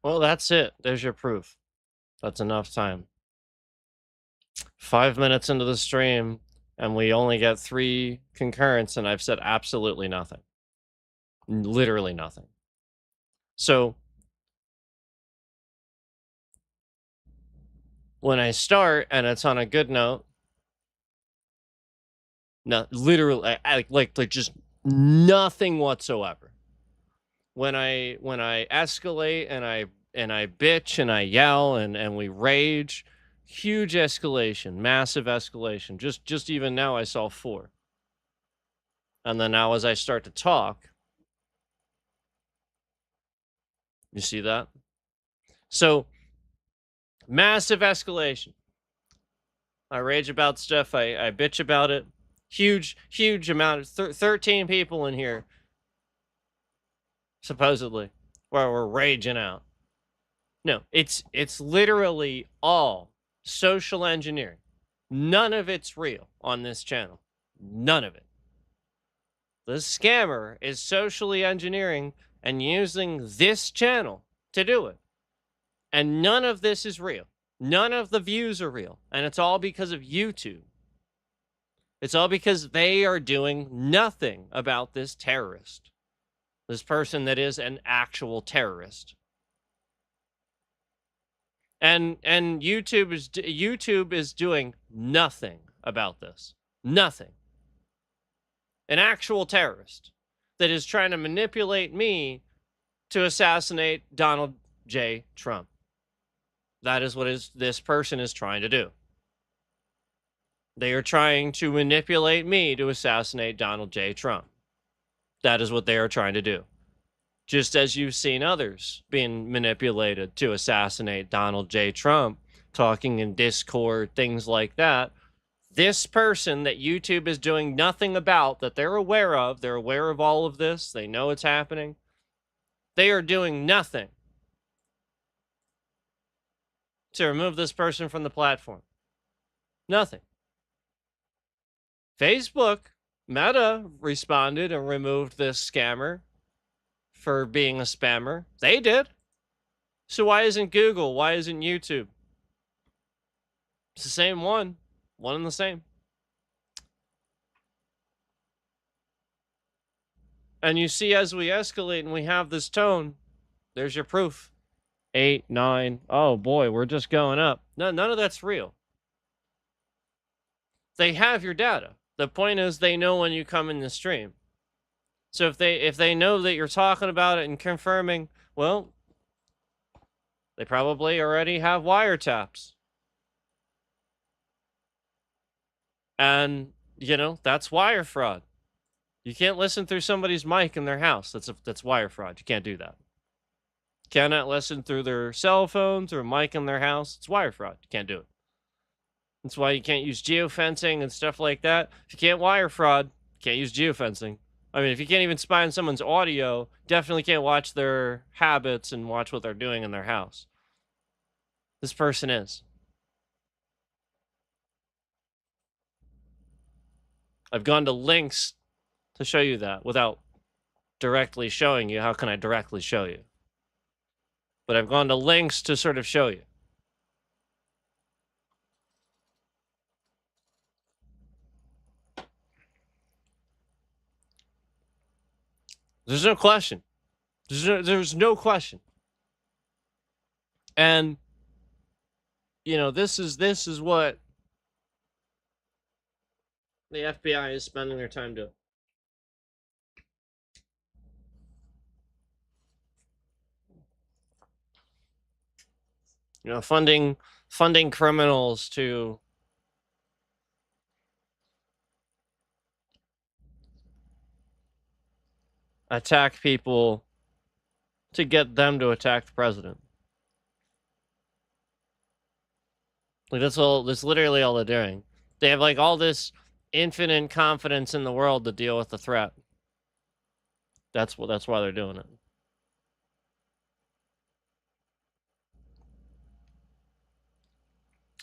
Well, that's it. There's your proof. That's enough time. 5 minutes into the stream, and we only get 3 concurrents, and I've said absolutely nothing. Literally nothing. So when I start and it's on a good note, no, literally, like just nothing whatsoever. When I escalate and I bitch and I yell and we rage, huge escalation, massive escalation. Just even now, I saw 4, and then now as I start to talk, you see that? So massive escalation. I rage about stuff. I bitch about it. Huge amount of 13 people in here, supposedly, where we're raging out. No, it's literally all social engineering. None of it's real on this channel. None of it. The scammer is socially engineering and using this channel to do it. And none of this is real. None of the views are real. And it's all because of YouTube. It's all because they are doing nothing about this terrorist. This person that is an actual terrorist. And YouTube is doing nothing about this. Nothing. An actual terrorist that is trying to manipulate me to assassinate Donald J. Trump. That is what this person is trying to do. They are trying to manipulate me to assassinate Donald J. Trump. That is what they are trying to do. Just as you've seen others being manipulated to assassinate Donald J. Trump, talking in Discord, things like that. This person that YouTube is doing nothing about, that they're aware of all of this, they know it's happening. They are doing nothing to remove this person from the platform. Nothing. Facebook, Meta responded and removed this scammer for being a spammer. They did. So why isn't Google? Why isn't YouTube? It's the same one. One and the same. And you see, as we escalate and we have this tone, there's your proof. 8, 9. Oh boy, we're just going up. No, none of that's real. They have your data. The point is they know when you come in the stream. So if they know that you're talking about it and confirming, well, they probably already have wiretaps. And, that's wire fraud. You can't listen through somebody's mic in their house. That's wire fraud. You can't do that. Cannot listen through their cell phones or a mic in their house. It's wire fraud. You can't do it. That's why you can't use geofencing and stuff like that. If you can't wire fraud, you can't use geofencing. I mean, if you can't even spy on someone's audio, definitely can't watch their habits and watch what they're doing in their house. This person is. I've gone to links to show you that without directly showing you. How can I directly show you? But I've gone to links to sort of show you. There's no question. There's no question. And this is what the FBI is spending their time doing. Funding criminals to attack people to get them to attack the president. Like that's literally all they're doing. They have like all this infinite confidence in the world to deal with the threat. That's why they're doing it.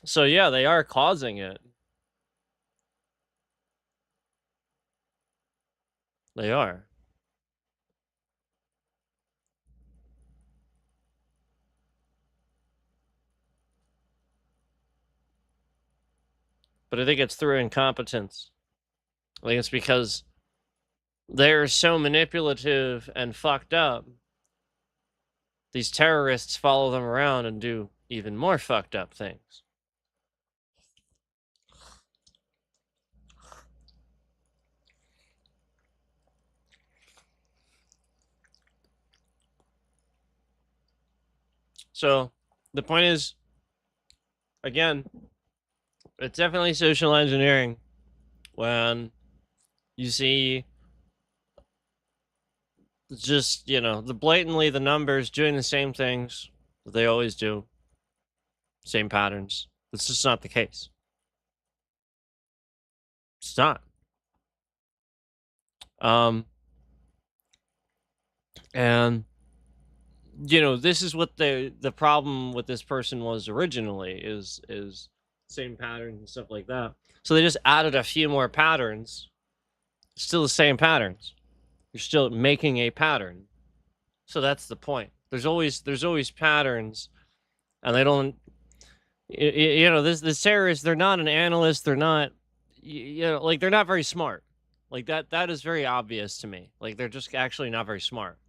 So yeah, they are causing it. They are. but I think it's through incompetence. I think it's because they're so manipulative and fucked up. These terrorists follow them around and do even more fucked up things. So the point is, again, it's definitely social engineering when you see just, the blatantly the numbers doing the same things that they always do, same patterns. It's just not the case. It's not. And this is what the problem with this person was originally is same patterns and stuff like that. So they just added a few more patterns. Still the same patterns. You're still making a pattern. So that's the point. There's always patterns, and they don't. This terrorists, they're not an analyst. They're not, they're not very smart. Like that is very obvious to me. Like they're just actually not very smart.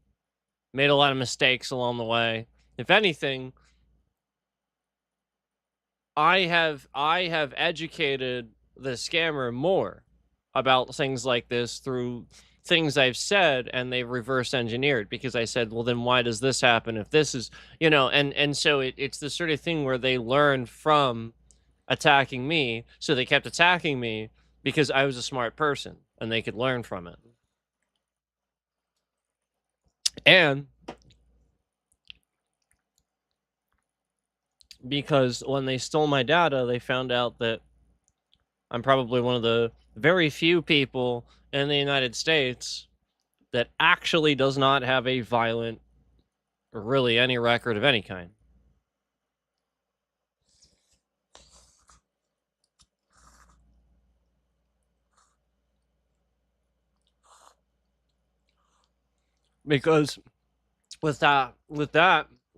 Made a lot of mistakes along the way. If anything, I have educated the scammer more about things like this through things I've said, and they've reverse engineered, because I said, well, then why does this happen if this is, and so it's the sort of thing where they learn from attacking me. So they kept attacking me because I was a smart person and they could learn from it. And because when they stole my data, they found out that I'm probably one of the very few people in the United States that actually does not have a violent, or really any record of any kind. Because with that,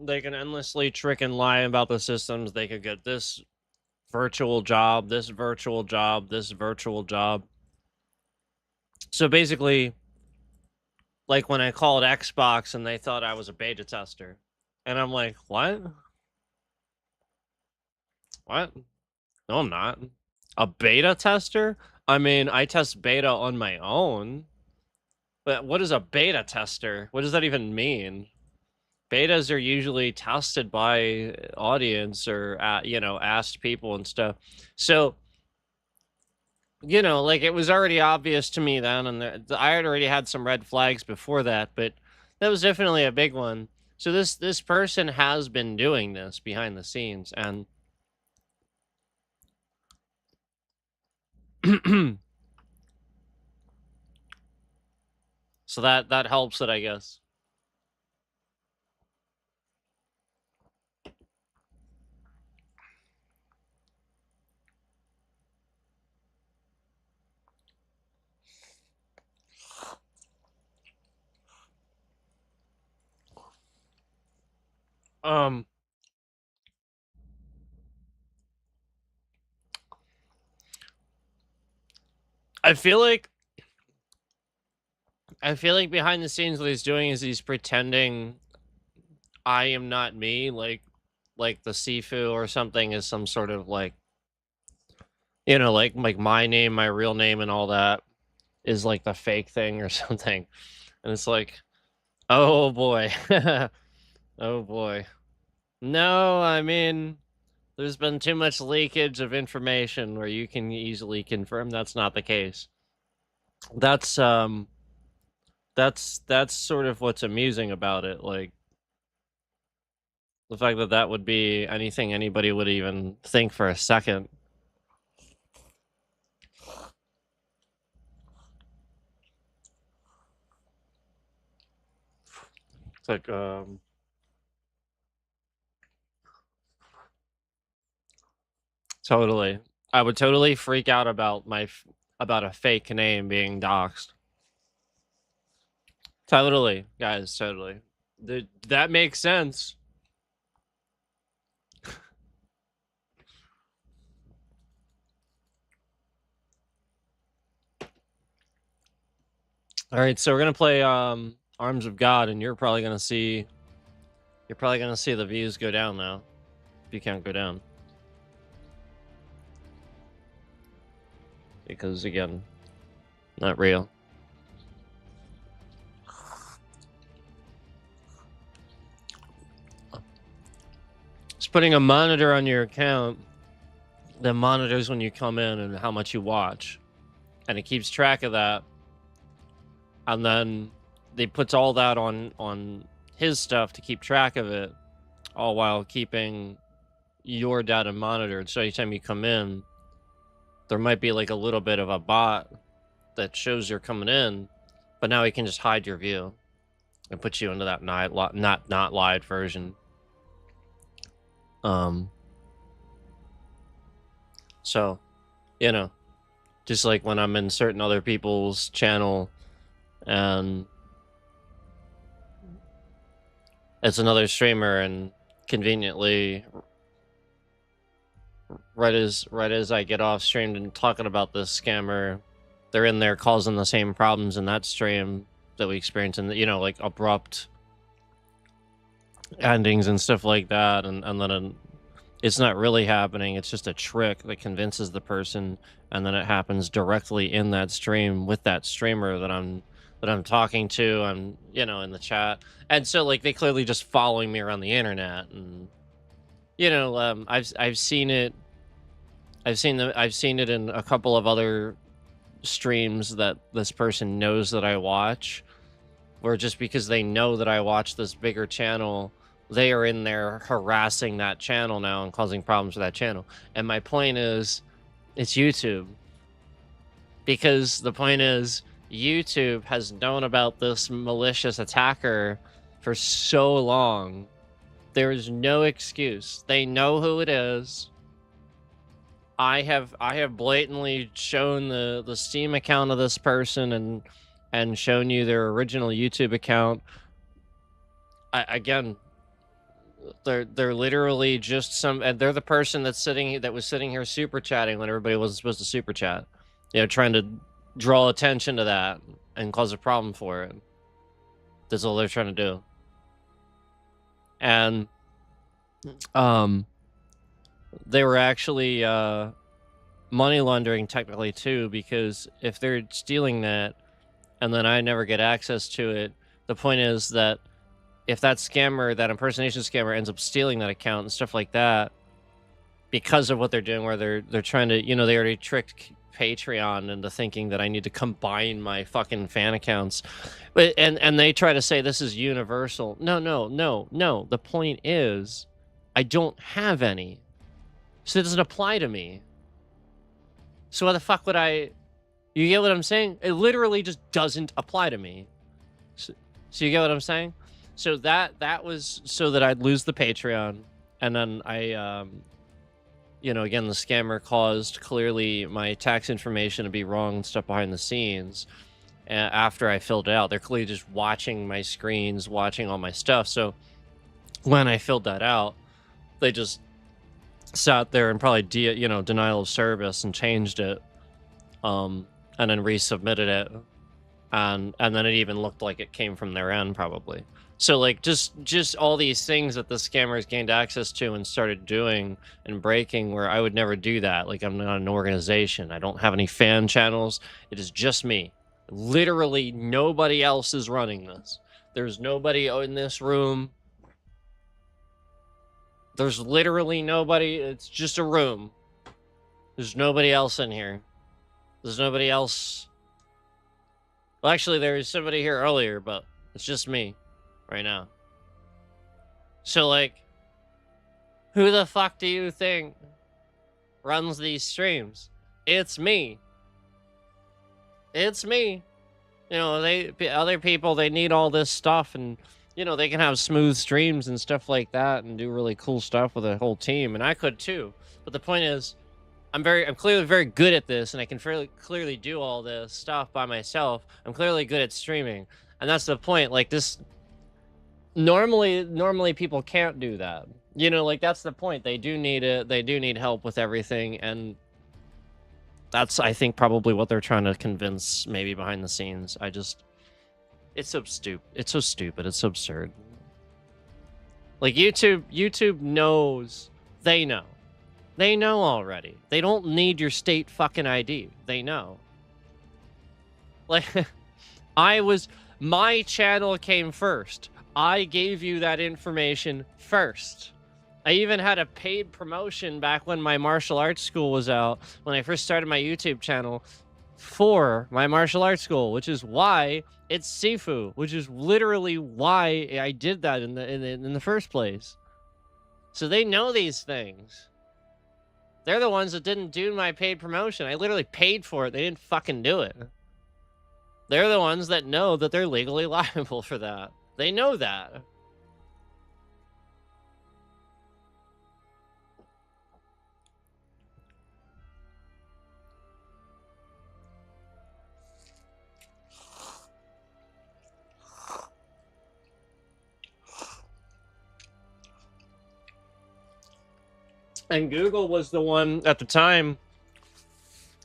they can endlessly trick and lie about the systems. They could get this virtual job, this virtual job, this virtual job. So basically, like when I called Xbox and they thought I was a beta tester. And I'm like, what? What? No, I'm not. A beta tester? I mean, I test beta on my own. But what is a beta tester? What does that even mean? Betas are usually tested by audience or, asked people and stuff. So, like it was already obvious to me then, and I had already had some red flags before that, but that was definitely a big one. So this person has been doing this behind the scenes, and so that helps it, I guess. I feel like behind the scenes what he's doing is he's pretending I am not me, like the Sifu or something is some sort of like like my name, my real name and all that is like the fake thing or something. And it's like, oh boy. Oh boy. No, I mean, there's been too much leakage of information where you can easily confirm that's not the case. That's sort of what's amusing about it, like the fact that that would be anything anybody would even think for a second. It's like totally. I would totally freak out about about a fake name being doxxed. Totally, guys, totally. That makes sense. All right, so we're gonna play Arms of God, and you're probably gonna see the views go down now. If you can't go down. Because again, not real. Just putting a monitor on your account that monitors when you come in and how much you watch. And it keeps track of that. And then they puts all that on his stuff to keep track of it, all while keeping your data monitored. So anytime you come in, there might be like a little bit of a bot that shows you're coming in, but now he can just hide your view and put you into that not live version. So, you know, just like when I'm in certain other people's channel and it's another streamer, and conveniently right as I get off streamed and talking about this scammer, they're in there causing the same problems in that stream that we experience, and you know, like abrupt endings and stuff like that, and then it's not really happening. It's just a trick that convinces the person, and then it happens directly in that stream with that streamer that I'm talking to. I'm, you know, in the chat, and so like they clearly just following me around the internet, and you know, I've seen it. I've seen it in a couple of other streams that this person knows that I watch, where just because they know that I watch this bigger channel, they are in there harassing that channel now and causing problems with that channel. And my point is, it's YouTube. Because the point is, YouTube has known about this malicious attacker for so long. There is no excuse. They know who it is. I have blatantly shown the Steam account of this person and shown you their original YouTube account. Again, they're literally just and they're the person that was sitting here super chatting when everybody wasn't supposed to super chat. You know, trying to draw attention to that and cause a problem for it. That's all they're trying to do. And they were actually money laundering technically too, because if they're stealing that and then I never get access to it, the point is that if that scammer, that impersonation scammer, ends up stealing that account and stuff like that, because of what they're doing, where they're trying to, you know, they already tricked Patreon into thinking that I need to combine my fucking fan accounts, but and they try to say this is universal. No. The point is, I don't have any, so it doesn't apply to me. So why the fuck would I? You get what I'm saying? It literally just doesn't apply to me. So you get what I'm saying? So that was so that I'd lose the Patreon, and then I, you know, again, the scammer caused clearly my tax information to be wrong and stuff behind the scenes. After I filled it out, they're clearly just watching my screens, watching all my stuff. So when I filled that out, they just sat there and probably denial of service and changed it, and then resubmitted it, and then it even looked like it came from their end probably. So like just all these things that the scammers gained access to and started doing and breaking, where I would never do that. Like, I'm not an organization. I don't have any fan channels. It is just me. Literally nobody else is running this. There's nobody in this room. There's literally nobody. It's just a room. There's nobody else in here. There's nobody else. Well, actually, there was somebody here earlier, but it's just me right now. So, like, who the fuck do you think runs these streams? It's me. It's me. You know, other people, they need all this stuff, and you know, they can have smooth streams and stuff like that and do really cool stuff with a whole team, and I could too. But the point is, I'm clearly very good at this, and I can fairly clearly do all this stuff by myself. I'm clearly good at streaming, and that's the point. Like, this, normally people can't do that. You know, like, that's the point. They do need it. They do need help with everything, and that's, I think, probably what they're trying to convince maybe behind the scenes. I just, It's so stupid. It's so stupid. It's so absurd. Like YouTube knows. They know. They know already. They don't need your state fucking ID. They know. Like, my channel came first. I gave you that information first. I even had a paid promotion back when my martial arts school was out, when I first started my YouTube channel for my martial arts school, which is why it's Sifu, which is literally why I did that in the first place. So they know these things. They're the ones that didn't do my paid promotion. I literally paid for it. They didn't fucking do it. They're the ones that know that they're legally liable for that. They know that. And Google was the one at the time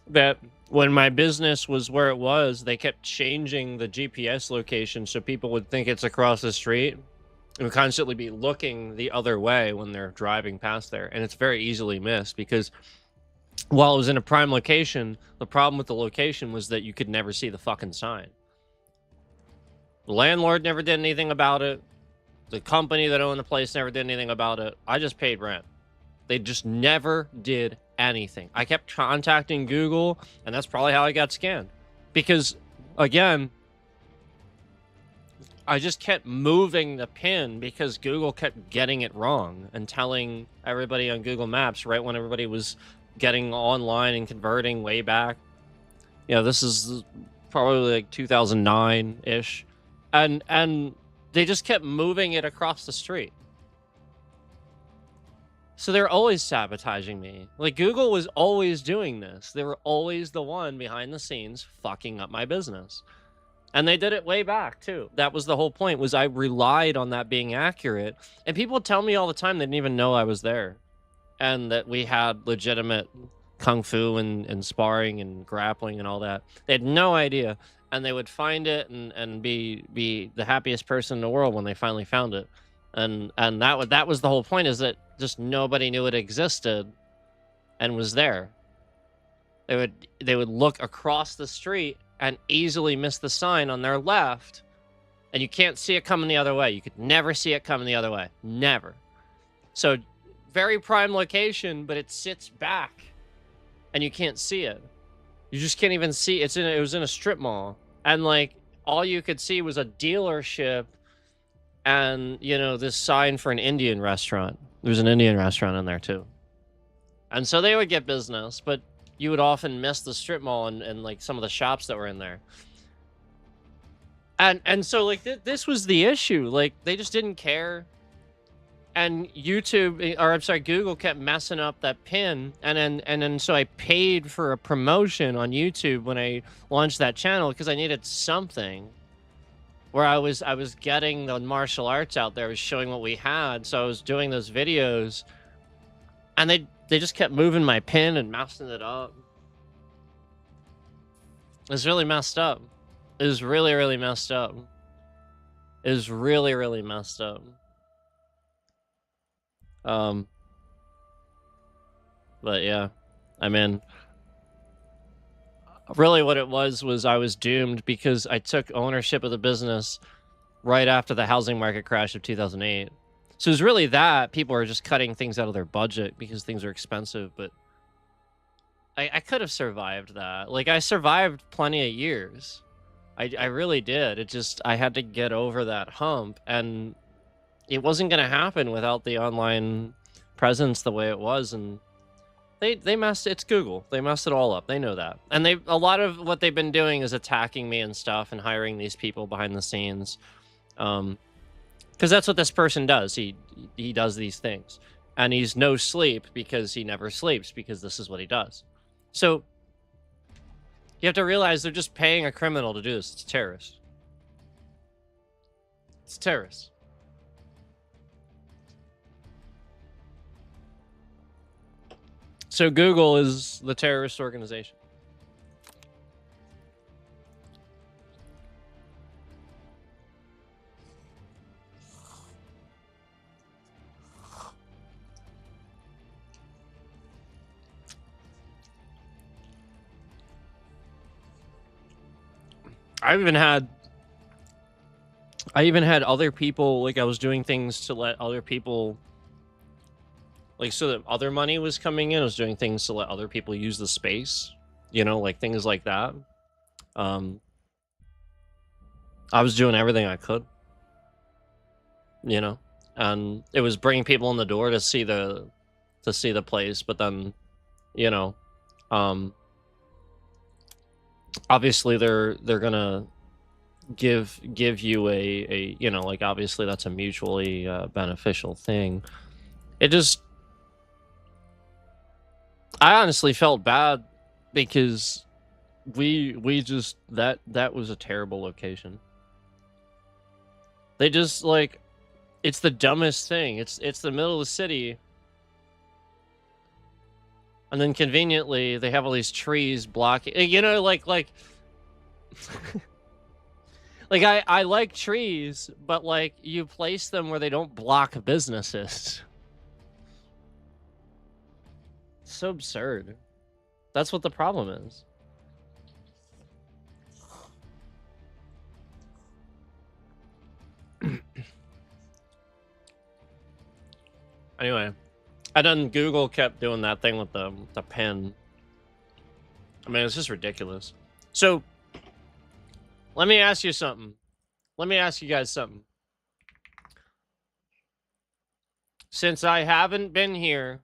that when my business was where it was, they kept changing the GPS location so people would think it's across the street and would constantly be looking the other way when they're driving past there. And it's very easily missed because while it was in a prime location, the problem with the location was that you could never see the fucking sign. The landlord never did anything about it. The company that owned the place never did anything about it. I just paid rent. They just never did anything. I kept contacting Google, and that's probably how I got scanned. Because, again, I just kept moving the pin because Google kept getting it wrong and telling everybody on Google Maps right when everybody was getting online and converting way back. You know, this is probably like 2009-ish. And they just kept moving it across the street. So they're always sabotaging me. Like, Google was always doing this. They were always the one behind the scenes fucking up my business. And they did it way back, too. That was the whole point, was I relied on that being accurate. And people tell me all the time they didn't even know I was there. And that we had legitimate kung fu and sparring and grappling and all that. They had no idea. And they would find it and be the happiest person in the world when they finally found it. And that was the whole point, is that just nobody knew it existed and was there. They would look across the street and easily miss the sign on their left, and you can't see it coming the other way. You could never see it coming the other way. Never. So very prime location, but it sits back and you can't see it. You just can't even see it. It was in a strip mall, and like all you could see was a dealership and, you know, this sign for an Indian restaurant. There's an Indian restaurant in there too. And so they would get business, but you would often miss the strip mall and like some of the shops that were in there. And so like this was the issue. Like, they just didn't care. And Google kept messing up that pin. And then so I paid for a promotion on YouTube when I launched that channel because I needed something where I was getting the martial arts out there, I was showing what we had. So I was doing those videos, and they just kept moving my pin and messing it up. It was really messed up. It was really, really messed up. It was really, really messed up. But yeah, I mean, really what it was I was doomed because I took ownership of the business right after the housing market crash of 2008. So it was really that people are just cutting things out of their budget because things are expensive. But I could have survived that. Like, I survived plenty of years. I really did. It just, I had to get over that hump, and it wasn't going to happen without the online presence the way it was. And they messed, it's Google. They messed it all up. They know that. And a lot of what they've been doing is attacking me and stuff and hiring these people behind the scenes. Because that's what this person does. He does these things. And he's no sleep because he never sleeps, because this is what he does. So you have to realize they're just paying a criminal to do this. It's a terrorist. It's a terrorist. So Google is the terrorist organization. I even had other people, like I was doing things to let other people, like so that other money was coming in. I was doing things to let other people use the space, you know, like things like that. I was doing everything I could, you know, and it was bringing people in the door to see the place, but then, you know, obviously they're gonna give you a you know, like obviously that's a mutually beneficial thing. It just, I honestly felt bad because we just that was a terrible location. They just like, it's the dumbest thing. It's the middle of the city, and then conveniently they have all these trees blocking. You know, like like I like trees, but like you place them where they don't block businesses. It's so absurd. That's what the problem is. Anyway, and then Google kept doing that thing with the pen. I mean, it's just ridiculous. So, let me ask you something. Let me ask you guys something. Since I haven't been here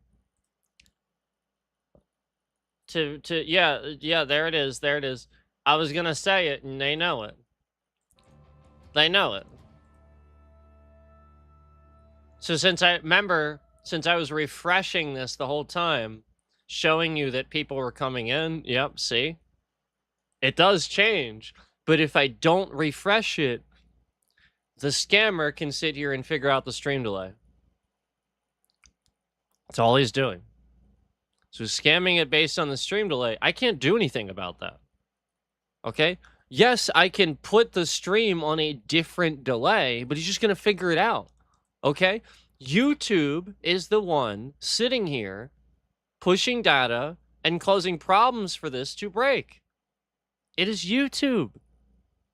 to yeah, there it is. There it is. I was gonna say it, and they know it. They know it. So since I was refreshing this the whole time, showing you that people were coming in, yep, see? It does change. But if I don't refresh it, the scammer can sit here and figure out the stream delay. That's all he's doing. So scamming it based on the stream delay, I can't do anything about that. Okay? Yes, I can put the stream on a different delay, but he's just going to figure it out. Okay? YouTube is the one sitting here pushing data and causing problems for this to break. It is YouTube.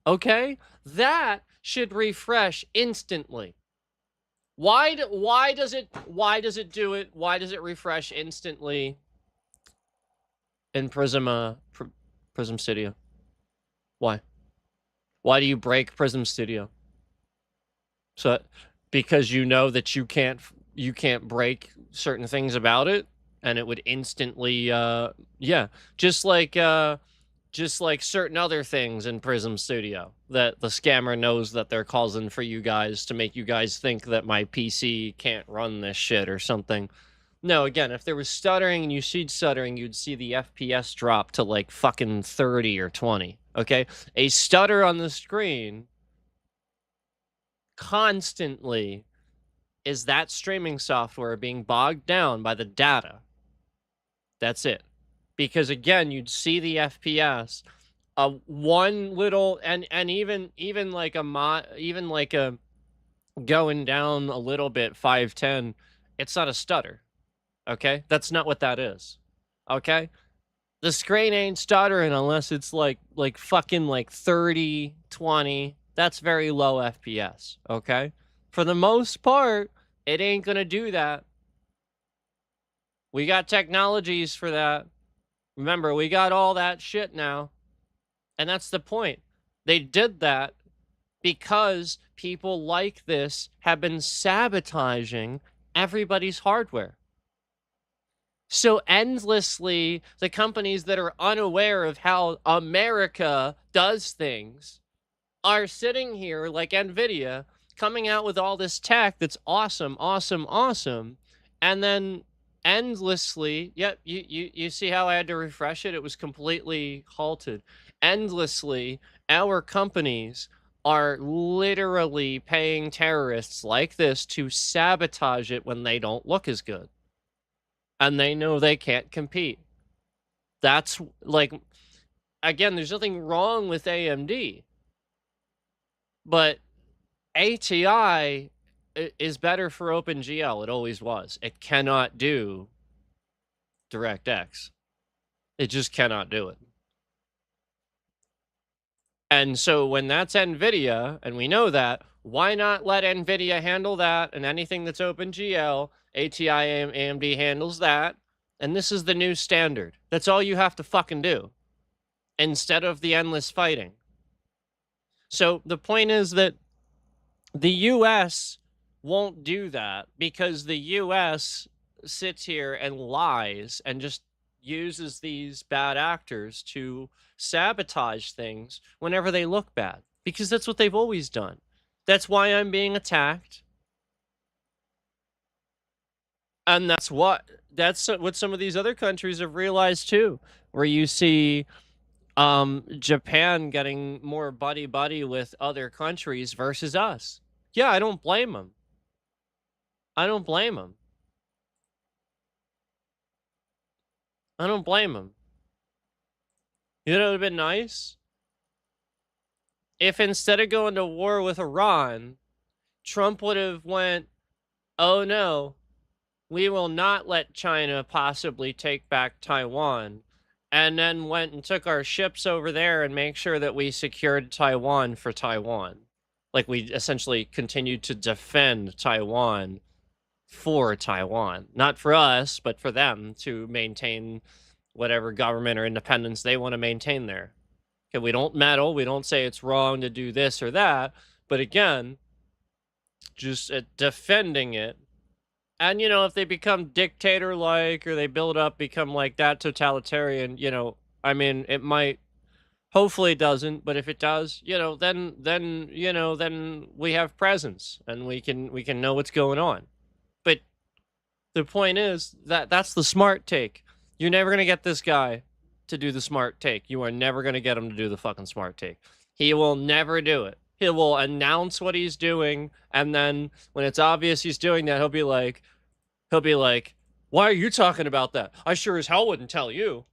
Okay? That should refresh instantly. Why does it do it? Why does it refresh instantly in Prism Studio? Why? Why do you break Prism Studio? So because you know that you can't break certain things about it, and it would instantly yeah, just like certain other things in Prism Studio that the scammer knows that they're causing for you guys to make you guys think that my PC can't run this shit or something. No, again, if there was stuttering and you see stuttering, you'd see the FPS drop to like fucking 30 or 20, okay? A stutter on the screen constantly is that streaming software being bogged down by the data. That's it. Because again, you'd see the FPS, one little, and even like a going down a little bit, 510, it's not a stutter. Okay? That's not what that is. Okay? The screen ain't stuttering unless it's like fucking like 30, 20. That's very low FPS. Okay? For the most part, it ain't gonna do that. We got technologies for that. Remember, we got all that shit now. And that's the point. They did that because people like this have been sabotaging everybody's hardware. So endlessly, the companies that are unaware of how America does things are sitting here like NVIDIA, coming out with all this tech that's awesome, awesome, awesome, and then endlessly, yep, you see how I had to refresh it? It was completely halted. Endlessly, our companies are literally paying terrorists like this to sabotage it when they don't look as good. And they know they can't compete. That's like, again, there's nothing wrong with AMD, but ATI is better for OpenGL. It always was. It cannot do DirectX. It just cannot do it. And so when that's NVIDIA, and we know that, why not let NVIDIA handle that? And anything that's OpenGL, ATI, AMD handles that. And this is the new standard. That's all you have to fucking do instead of the endless fighting. So the point is that the US won't do that because the US sits here and lies and just uses these bad actors to sabotage things whenever they look bad, because that's what they've always done. That's why I'm being attacked. And that's what some of these other countries have realized too, where you see Japan getting more buddy with other countries versus us. Yeah, I don't blame them. I don't blame them. I don't blame them. You know, it would have been nice if instead of going to war with Iran, Trump would have went, oh no, we will not let China possibly take back Taiwan, and then went and took our ships over there and make sure that we secured Taiwan for Taiwan. Like, we essentially continued to defend Taiwan for Taiwan. Not for us, but for them to maintain whatever government or independence they want to maintain there. Okay, we don't meddle. We don't say it's wrong to do this or that. But again, just defending it. And, you know, if they become dictator-like or they build up, become like that totalitarian, you know, I mean, it might, hopefully it doesn't, but if it does, you know, then we have presence and we can know what's going on. But the point is that that's the smart take. You're never going to get this guy to do the smart take. You are never going to get him to do the fucking smart take. He will never do it. He will announce what he's doing, and then when it's obvious he's doing that, he'll be like, why are you talking about that? I sure as hell wouldn't tell you.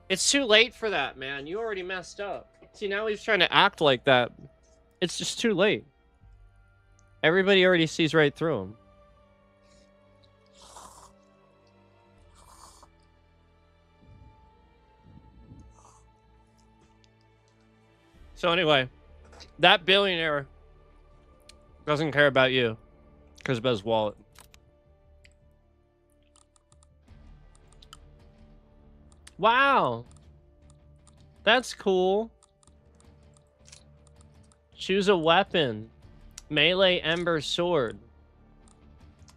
It's too late for that, man. You already messed up. See, now he's trying to act like that. It's just too late. Everybody already sees right through him. So anyway, that billionaire doesn't care about you. Cares about his wallet. Wow. That's cool. Choose a weapon. Melee Ember Sword.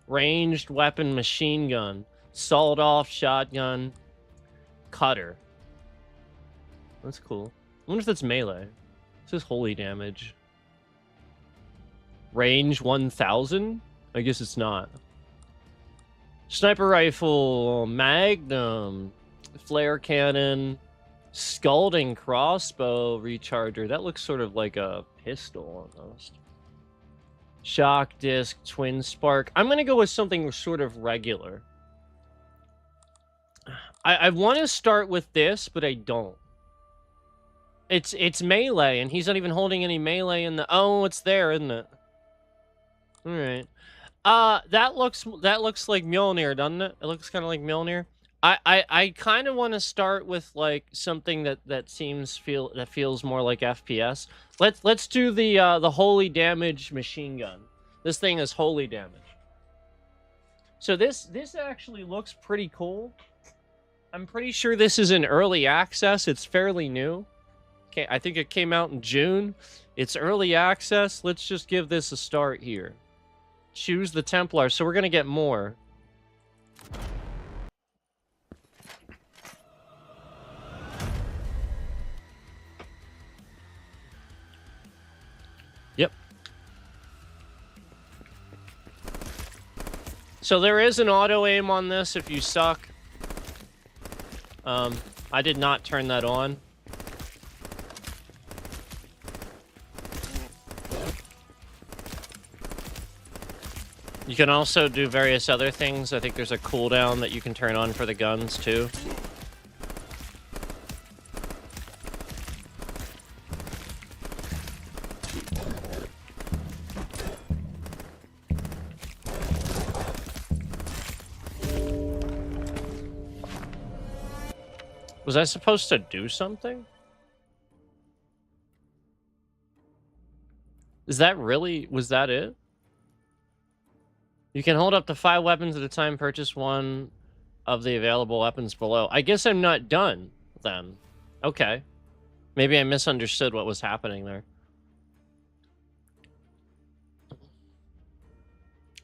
Ranged weapon machine gun. Sawed-off shotgun. Cutter. That's cool. I wonder if that's melee. This is holy damage. Range 1000? I guess it's not. Sniper rifle, magnum, flare cannon, scalding crossbow recharger. That looks sort of like a pistol almost. Shock disc, twin spark. I'm gonna go with something sort of regular. I want to start with this, but I don't. It's melee, and he's not even holding any melee in the... Oh, it's there, isn't it? All right. That looks like Mjolnir, doesn't it? It looks kind of like Mjolnir. I kind of want to start with like something that feels more like FPS. Let's do the holy damage machine gun. This thing is holy damage. So this actually looks pretty cool. I'm pretty sure this is in early access. It's fairly new. Okay, I think it came out in June. It's early access. Let's just give this a start here. Choose the Templar. So we're going to get more. Yep. So there is an auto aim on this if you suck. I did not turn that on. You can also do various other things. I think there's a cooldown that you can turn on for the guns, too. Was I supposed to do something? Is that really... Was that it? You can hold up to 5 weapons at a time. Purchase one of the available weapons below. I guess I'm not done, then. Okay. Maybe I misunderstood what was happening there.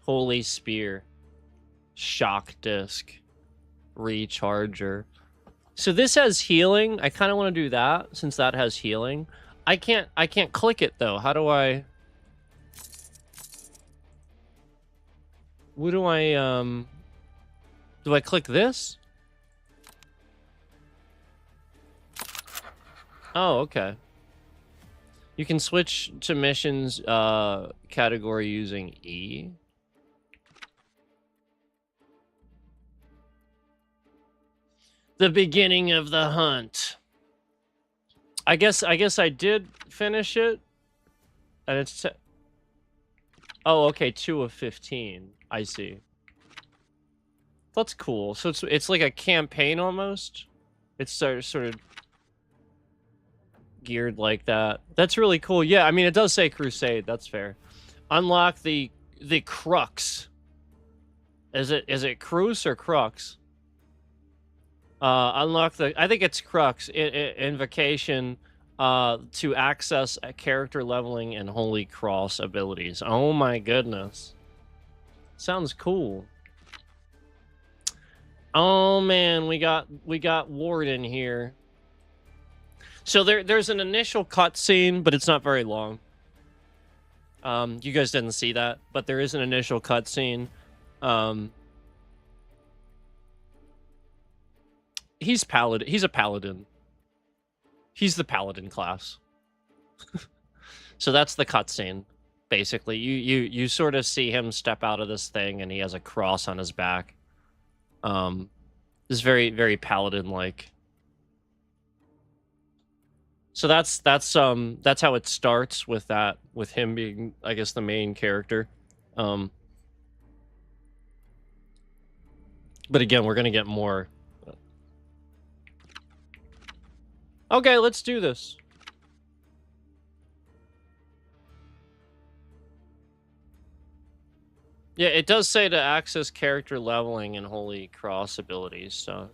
Holy Spear. Shock Disc. Recharger. So this has healing. I kind of want to do that, since that has healing. I can't click it, though. How do I... What do I, Do I click this? Oh, okay. You can switch to missions, category using E. The beginning of the hunt. I guess I did finish it. And it's... Oh, okay, 2 of 15. I see. That's cool. So it's like a campaign almost. It's sort of geared like that. That's really cool. Yeah, I mean it does say Crusade. That's fair. Unlock the crux. Is it Crux or Crux? Unlock the... I think it's Crux. Invocation to access character leveling and Holy Cross abilities. Oh my goodness. Sounds cool. Oh man, we got Warden here. So there's an initial cutscene, but it's not very long. You guys didn't see that, but there is an initial cutscene. He's paladin. He's a paladin. He's the paladin class. So that's the cutscene. Basically, you sort of see him step out of this thing, and he has a cross on his back. Is very, very paladin-like. So that's how it starts with that, with him being, I guess, the main character. But again, we're gonna get more. Okay, let's do this. Yeah, it does say to access character leveling and Holy Cross abilities, so...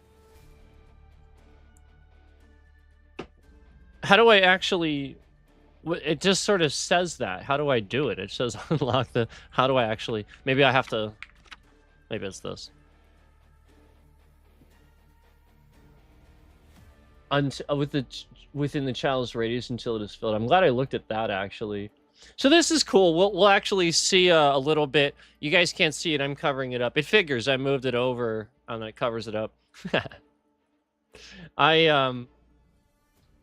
How do I actually... It just sort of says that. How do I do it? It says unlock the... How do I actually... Maybe I have to... Maybe it's this. Within the child's radius until it is filled. I'm glad I looked at that, actually. So this is cool. We'll actually see a little bit. You guys can't see it. I'm covering it up. It figures. I moved it over, and it covers it up. I'm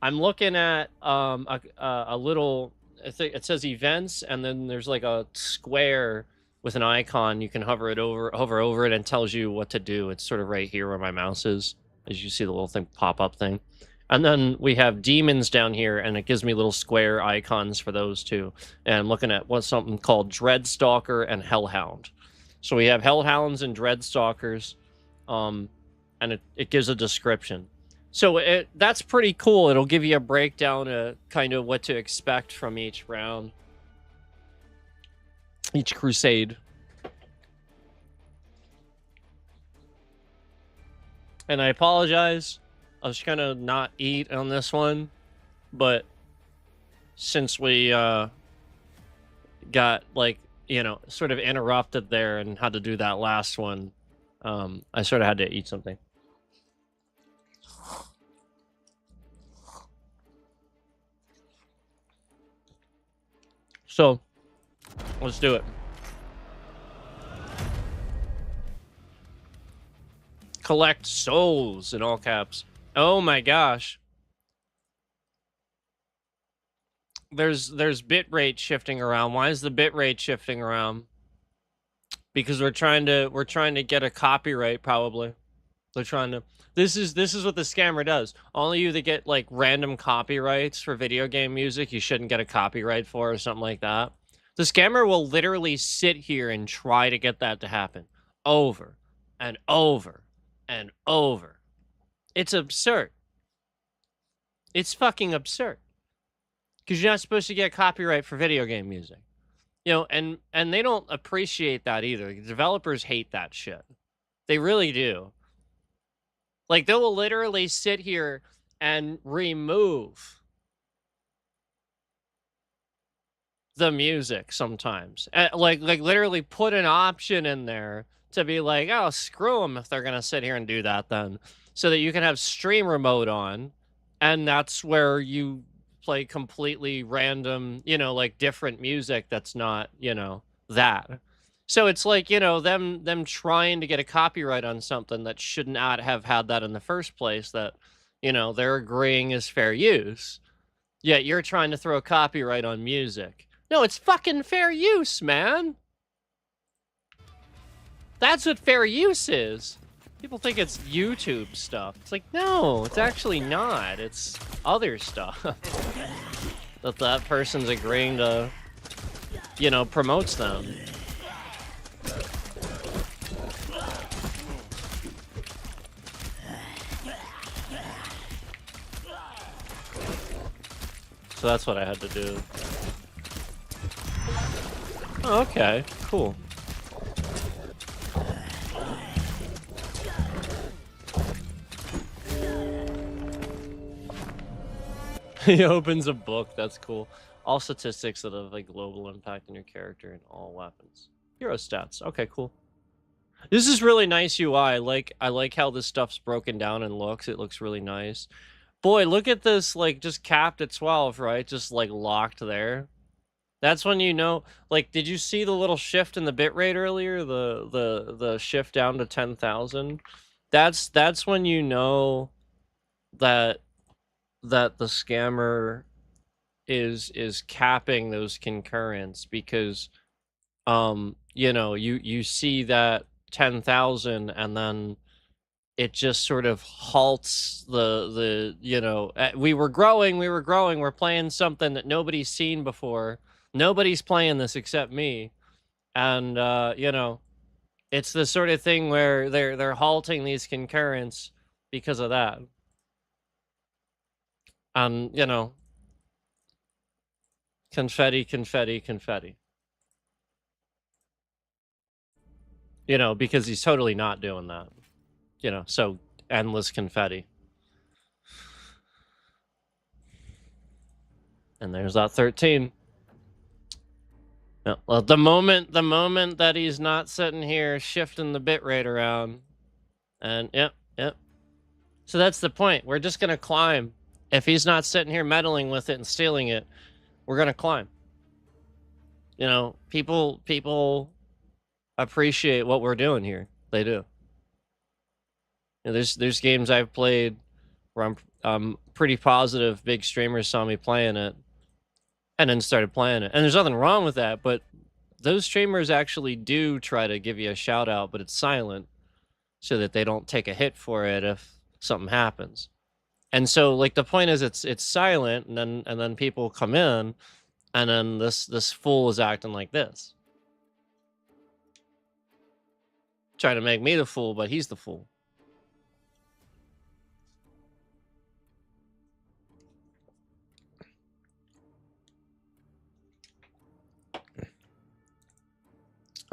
looking at a little. It says events, and then there's like a square with an icon. You can hover over it, and tells you what to do. It's sort of right here where my mouse is, as you see the little thing pop up thing. And then we have demons down here, and it gives me little square icons for those two. And I'm looking at what's something called Dreadstalker and Hellhound. So we have Hellhounds and Dreadstalkers, and it gives a description. So that's pretty cool. It'll give you a breakdown of kind of what to expect from each round. Each crusade. And I apologize. I was kind of not eat on this one, but since we got, like, you know, sort of interrupted there and had to do that last one, I sort of had to eat something. So, let's do it. Collect souls in all caps. Oh my gosh. There's bitrate shifting around. Why is the bitrate shifting around? Because we're trying to get a copyright, probably. They're trying to... This is what the scammer does. Only you that get, like, random copyrights for video game music, you shouldn't get a copyright for, or something like that. The scammer will literally sit here and try to get that to happen. Over and over and over. It's absurd. It's fucking absurd. because you're not supposed to get copyright for video game music. You know, and they don't appreciate that either. Developers hate that shit. They really do. Like, they will literally sit here and remove the music sometimes. Like literally put an option in there to be like, oh, screw them if they're going to sit here and do that then. So that you can have streamer mode on, and that's where you play completely random, you know, like different music that's not, you know, that. So it's like, you know, them trying to get a copyright on something that should not have had that in the first place, that, you know, they're agreeing is fair use. Yet you're trying to throw a copyright on music. No, it's fucking fair use, man. That's what fair use is. People think it's YouTube stuff. It's like, no, it's actually not. It's other stuff that person's agreeing to, you know, promotes them. So that's what I had to do. Oh, okay, cool. He opens a book. That's cool. All statistics that have like global impact on your character and all weapons. Hero stats. Okay, cool. This is really nice UI. I like how this stuff's broken down and looks. It looks really nice. Boy, look at this, like, just capped at 12, right? Just, like, locked there. That's when you know, like, did you see the little shift in the bitrate earlier? The shift down to 10,000? That's when you know that the scammer is capping those concurrents, because you know, you see that 10,000 and then it just sort of halts the you know, we were growing, we're playing something that nobody's seen before. Nobody's playing this except me. And you know, it's the sort of thing where they're halting these concurrents because of that. And you know, confetti, confetti, confetti. You know, because he's totally not doing that. You know, so endless confetti. And there's that 13. No, well, the moment that he's not sitting here shifting the bitrate around, and yep. So that's the point. We're just gonna climb. If he's not sitting here meddling with it and stealing it, we're gonna climb. You know, people appreciate what we're doing here. They do. You know, there's games I've played where I'm pretty positive big streamers saw me playing it and then started playing it. And there's nothing wrong with that, but those streamers actually do try to give you a shout out, but it's silent so that they don't take a hit for it if something happens. And so, like, the point is it's silent, and then people come in, and then this fool is acting like this. Trying to make me the fool, but he's the fool.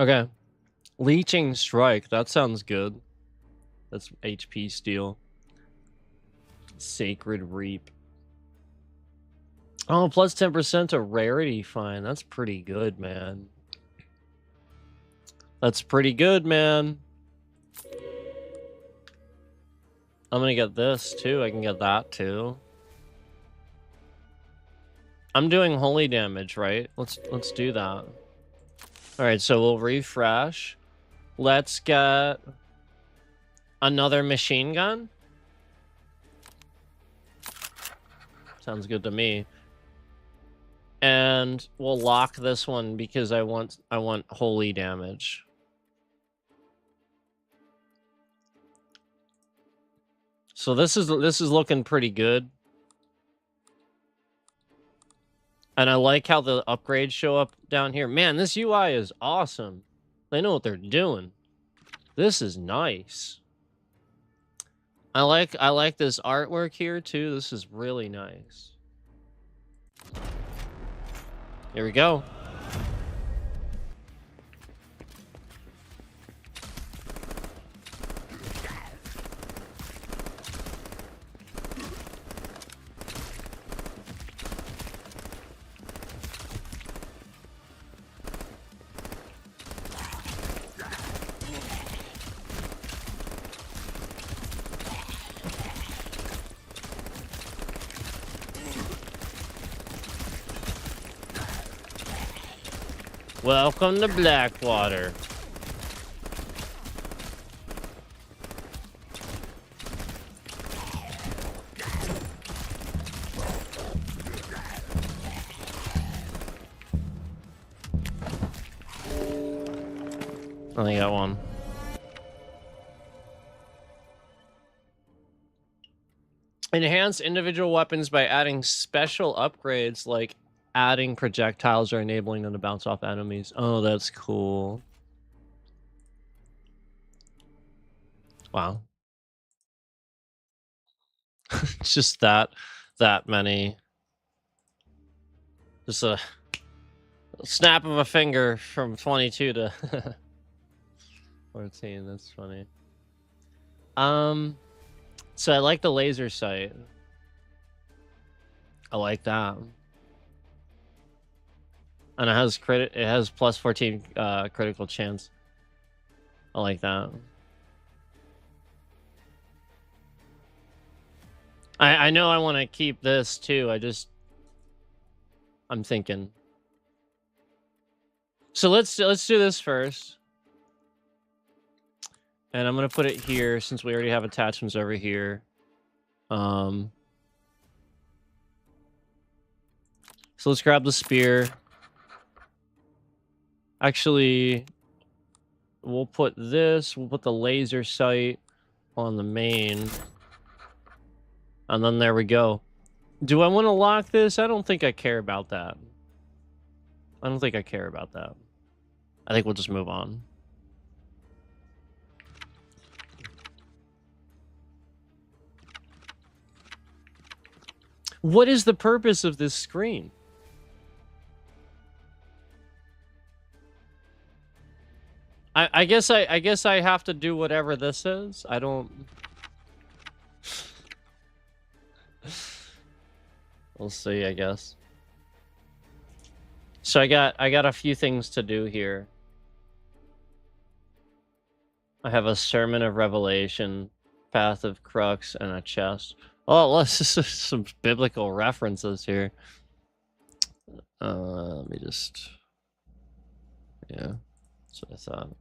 Okay. Leeching Strike. That sounds good. That's HP steal. Sacred Reap. Oh, plus 10% to rarity fine. That's pretty good, man. That's pretty good, man. I'm gonna get this, too. I can get that, too. I'm doing holy damage, right? Let's do that. Alright, so we'll refresh. Let's get another machine gun. Sounds good to me. And we'll lock this one because I want holy damage. So this is looking pretty good. And I like how the upgrades show up down here. Man, this UI is awesome. They know what they're doing. This is nice. I like this artwork here too. This is really nice. Here we go. Welcome to Blackwater. I only got one. Enhance individual weapons by adding special upgrades like adding projectiles or enabling them to bounce off enemies. Oh, that's cool. Wow. It's just that many. Just a snap of a finger from 22 to 14. That's funny. So I like the laser sight. I like that. And it has plus 14 critical chance. I like that. I know I want to keep this too. I'm thinking. So let's do this first. And I'm gonna put it here since we already have attachments over here. So let's grab the spear. Actually, we'll put the laser sight on the main. And then there we go. Do I want to lock this? I don't think I care about that. I don't think I care about that. I think we'll just move on. What is the purpose of this screen? I guess I have to do whatever this is. I don't. We'll see, I guess. So I got a few things to do here. I have a Sermon of Revelation, Path of Crux, and a chest. Oh, let's just some biblical references here. Let me just. Yeah, that's what I thought.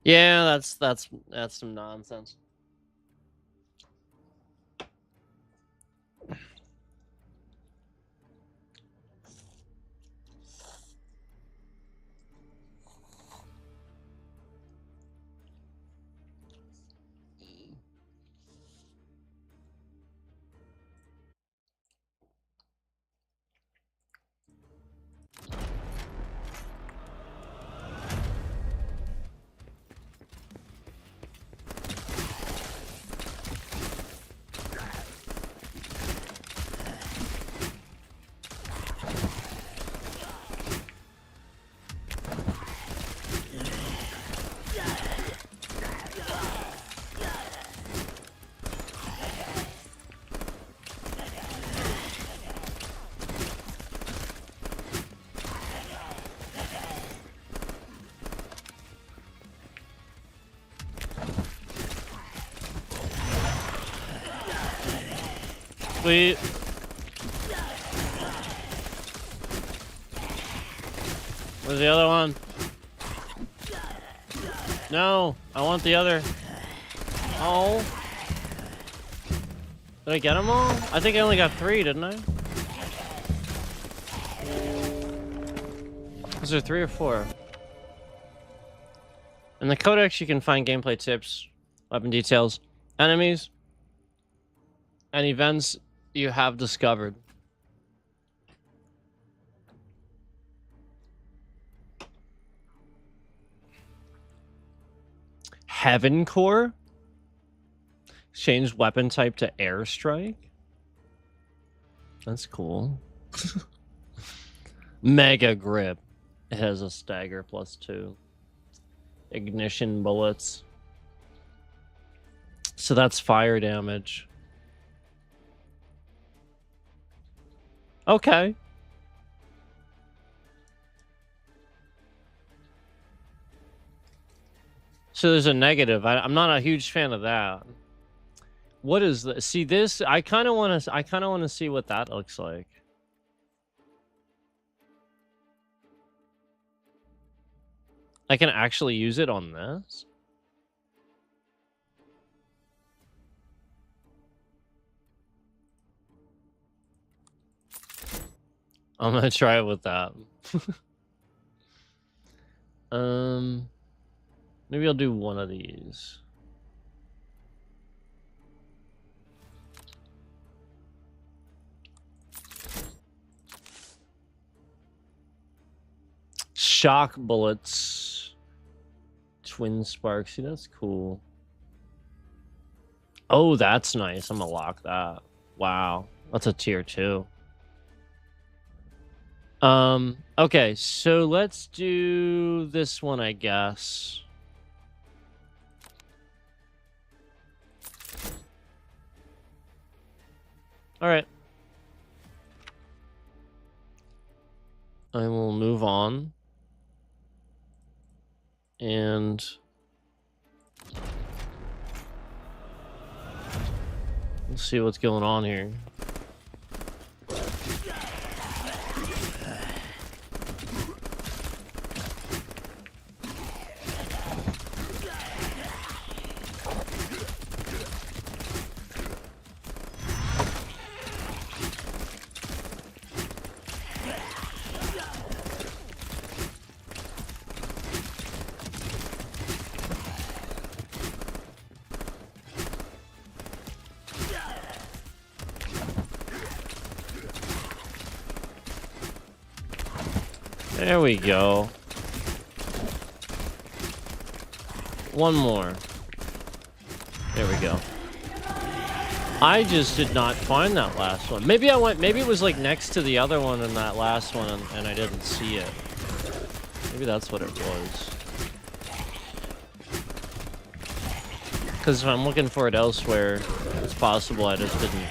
Yeah, that's some nonsense. Sweet. Where's the other one? No, I want the other. Oh. Did I get them all? I think I only got 3, didn't I? Was there 3 or 4? In the codex, you can find gameplay tips, weapon details, enemies, and events you have discovered. Heaven Core? Change weapon type to airstrike? That's cool. Mega grip. It has a stagger +2. Ignition bullets. So that's fire damage. Okay. So there's a negative. I'm not a huge fan of that. What is this? See this? I kind of want to see what that looks like. I can actually use it on this? I'm gonna try it with that. Maybe I'll do one of these. Shock bullets. Twin sparks. See, that's cool. Oh, that's nice. I'm gonna lock that. Wow. That's a tier 2. Okay, so let's do this one, I guess. All right. I will move on. And let's see what's going on here. There we go. One more. There we go. I just did not find that last one. Maybe it was like next to the other one in that last one and I didn't see it. Maybe that's what it was. Because if I'm looking for it elsewhere, it's possible I just didn't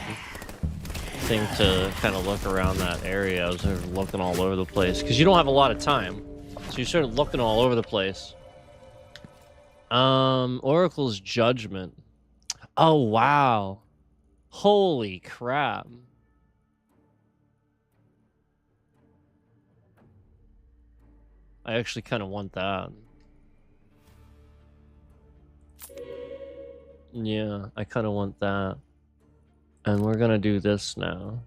think to kind of look around that area. I was sort of looking all over the place because you don't have a lot of time, so you're sort of looking all over the place. Oracle's Judgment. Oh wow, holy crap. I actually kind of want that. Yeah, I kind of want that. And we're gonna do this now.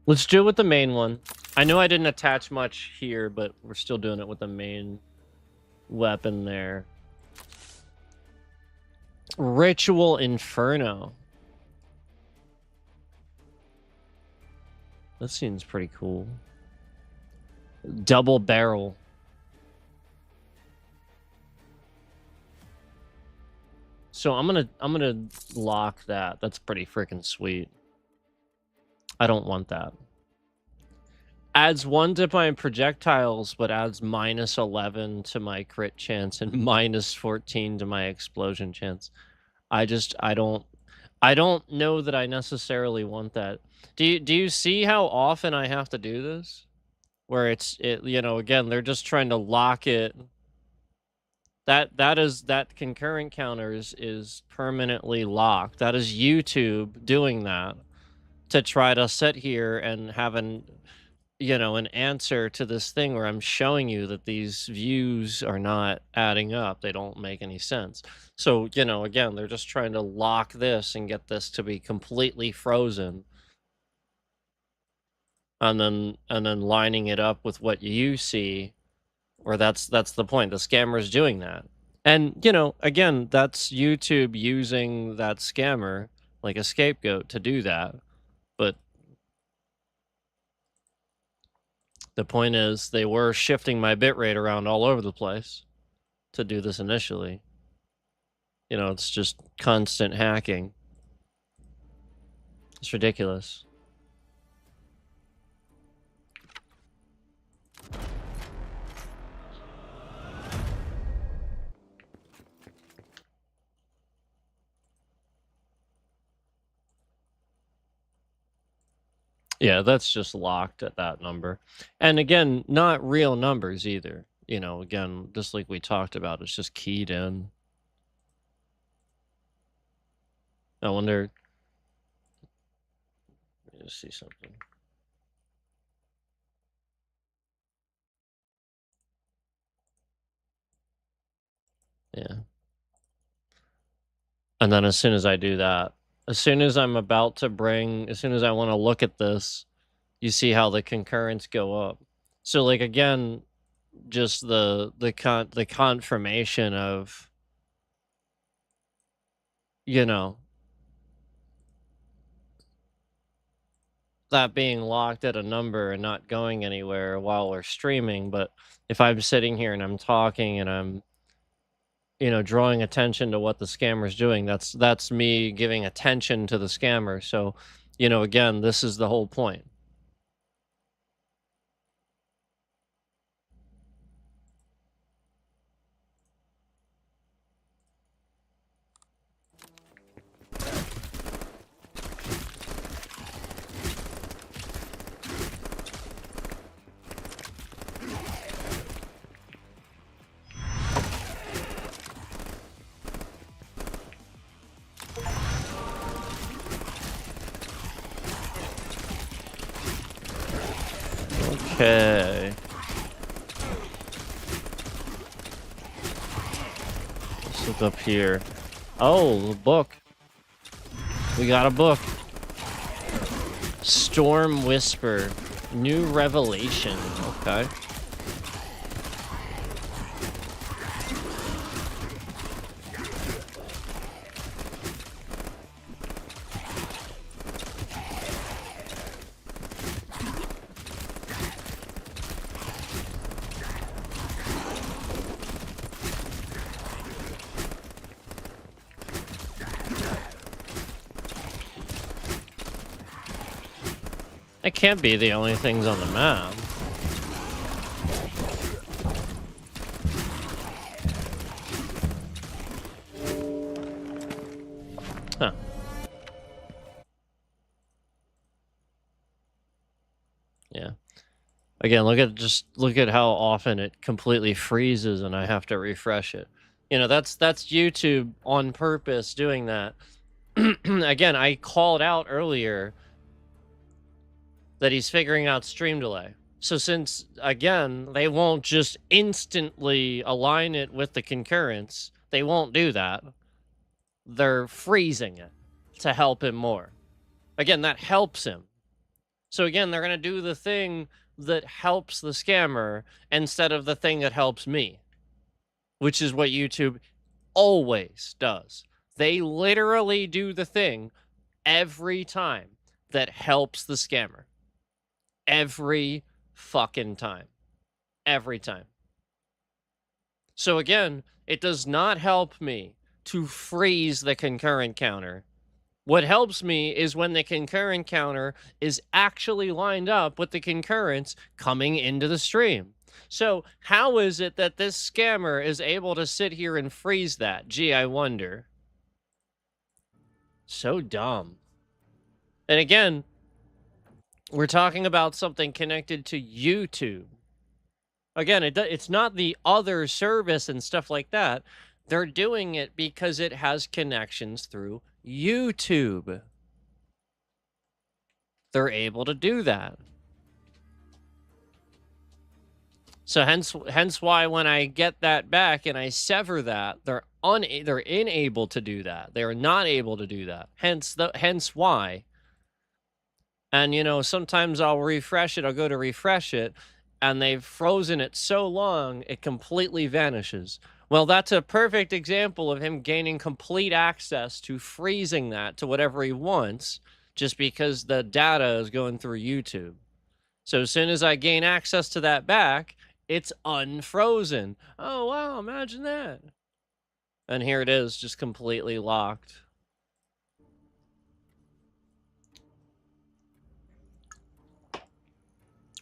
Let's do it with the main one. I know I didn't attach much here, but we're still doing it with the main weapon there. Ritual Inferno. That seems pretty cool. Double barrel. So I'm gonna lock that. That's pretty freaking sweet. I don't want that. Adds 1 to my projectiles, but adds -11 to my crit chance and -14 to my explosion chance. I don't know that I necessarily want that. Do you see how often I have to do this? Where you know, again, they're just trying to lock it. That concurrent counters is permanently locked. That is YouTube doing that to try to sit here and have an answer to this thing where I'm showing you that these views are not adding up. They don't make any sense. So, again, they're just trying to lock this and get this to be completely frozen. And then lining it up with what you see, or that's the point. The scammer's doing that. And, again, that's YouTube using that scammer like a scapegoat to do that. But the point is, they were shifting my bitrate around all over the place to do this initially. It's just constant hacking. It's ridiculous. Yeah, that's just locked at that number. And again, not real numbers either. You know, again, just like we talked about, it's just keyed in. I wonder. Let me just see something. Yeah. And then as soon as I do that, as soon as I'm about to bring, as soon as I want to look at this, you see how the concurrence go up. So like again, just the confirmation of, you know, that being locked at a number and not going anywhere while we're streaming. But if I'm sitting here and I'm talking and I'm, you know, drawing attention to what the scammer's doing, that's me giving attention to the scammer. So, you know, again, this is the whole point. Okay. Let's look up here. Oh, the book. We got a book. Storm Whisper. New Revelation. Okay. It can't be the only things on the map. Huh. Yeah. Again, look at how often it completely freezes and I have to refresh it. You know, that's YouTube on purpose doing that. Again, I called out earlier that he's figuring out stream delay. So since again, they won't just instantly align it with the concurrence, they won't do that. They're freezing it to help him more. Again, that helps him. So again, they're going to do the thing that helps the scammer instead of the thing that helps me, which is what YouTube always does. They literally do the thing every time that helps the scammer. Every fucking time. Every time. So again, it does not help me to freeze the concurrent counter. What helps me is when the concurrent counter is actually lined up with the concurrence coming into the stream. So how is it that this scammer is able to sit here and freeze that? Gee, I wonder. So dumb. And again, we're talking about something connected to YouTube. Again, it's not the other service and stuff like that. They're doing it because it has connections through YouTube. They're able to do that. So hence why when I get that back and I sever that, they're unable to do that. They're not able to do that. Hence why. And you know, sometimes I'll refresh it, I'll go to refresh it, and they've frozen it so long it completely vanishes. Well, that's a perfect example of him gaining complete access to freezing that to whatever he wants just because the data is going through YouTube. So as soon as I gain access to that back, it's unfrozen. Oh, wow, imagine that. And here it is, just completely locked.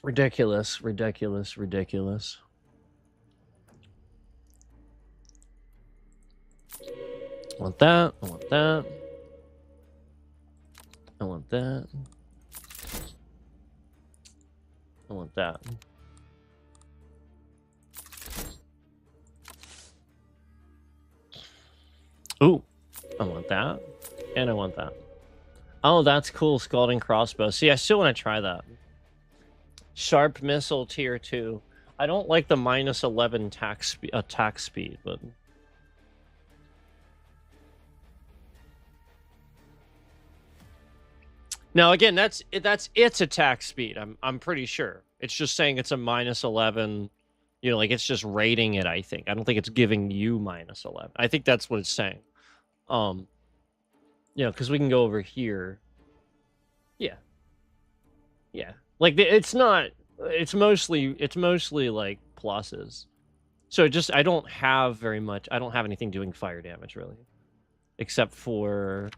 Ridiculous, ridiculous, ridiculous. I want that, I want that. I want that. I want that. Ooh, I want that. And I want that. Oh, that's cool. Scalding crossbow. See, I still want to try that. Sharp missile tier 2. I don't like the minus 11 attack speed, but... Now, again, that's its attack speed. I'm pretty sure. It's just saying it's a minus 11. You know, like it's just rating it, I think. I don't think it's giving you minus 11. I think that's what it's saying. You know, because we can go over here. Yeah. Yeah. Like, it's not... It's mostly like pluses. So I don't have very much. I don't have anything doing fire damage, really. Except for...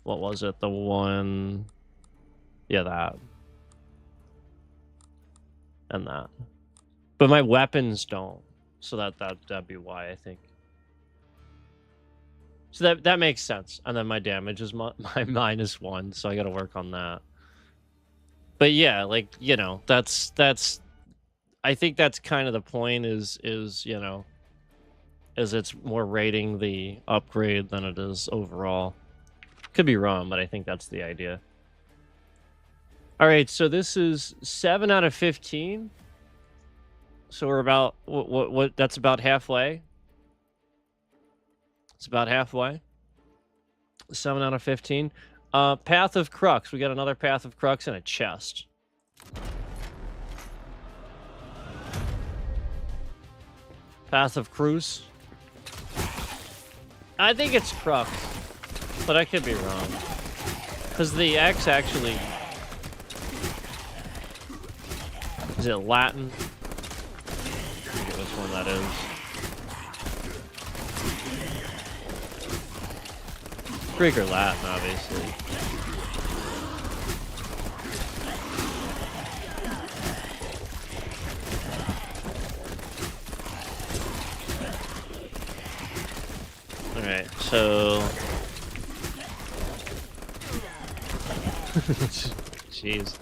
What was it? The one... Yeah, that. And that. But my weapons don't. So that'd be why, I think. So that makes sense. And then my damage is my -1, so I gotta work on that. But yeah, like, you know, that's I think that's kind of the point is, you know, is it's more rating the upgrade than it is overall. Could be wrong, but I think that's the idea. All right, so this is 7 out of 15. So we're about what that's about halfway. It's about halfway. 7 out of 15. Path of Crux. We got another Path of Crux and a chest. Path of Crux. I think it's Crux, but I could be wrong. Because the X actually... Is it Latin? I forget which one that is. Greek or Latin, obviously. Alright, so... Jeez.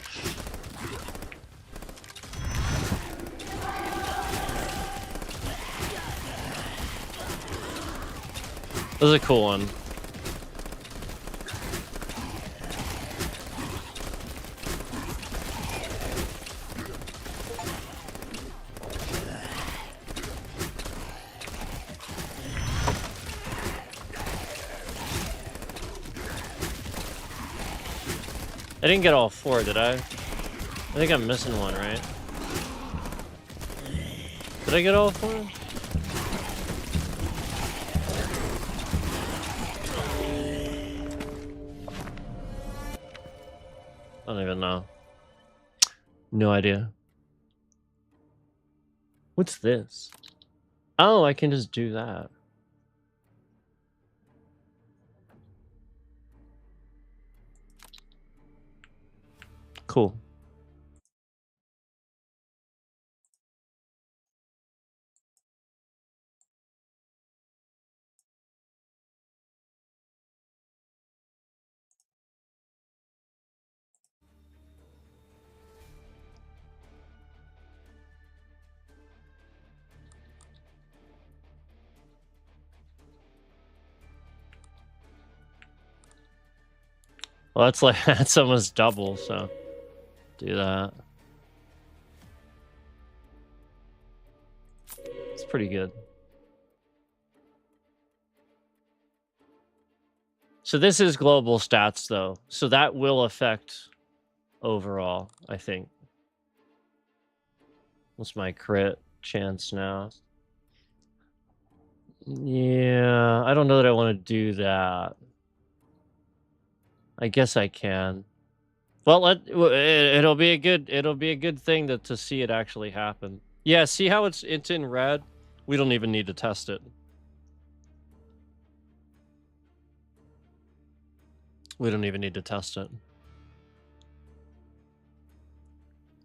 This is a cool one. I didn't get all 4, did I? I think I'm missing one, right? Did I get all 4? I don't even know. No idea. What's this? Oh, I can just do that. Cool. Well, that's like, that's almost double, so do that. It's pretty good. So this is global stats, though. So that will affect overall, I think. What's my crit chance now? Yeah, I don't know that I want to do that. I guess I can. Well, it'll be a good thing to see it actually happen. Yeah, see how it's in red? We don't even need to test it. We don't even need to test it.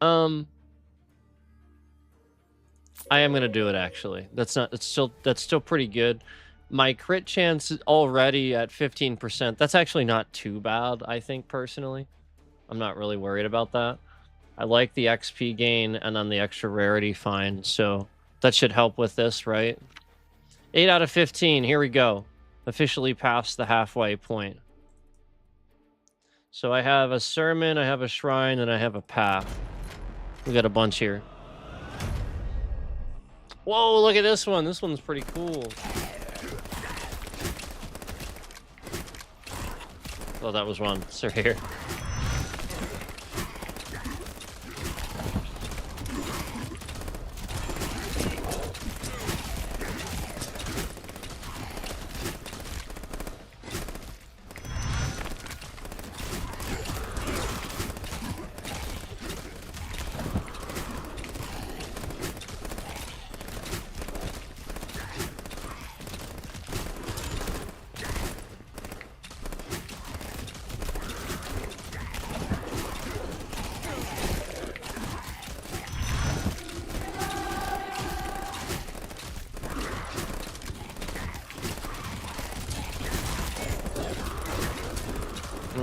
I am gonna do it actually. That's still pretty good. My crit chance is already at 15%. That's actually not too bad, I think, personally. I'm not really worried about that. I like the XP gain and then the extra rarity find, so that should help with this, right? 8 out of 15, here we go. Officially past the halfway point. So I have a sermon, I have a shrine, and I have a path. We got a bunch here. Whoa, look at this one. This one's pretty cool. Oh, that was one. It's right here.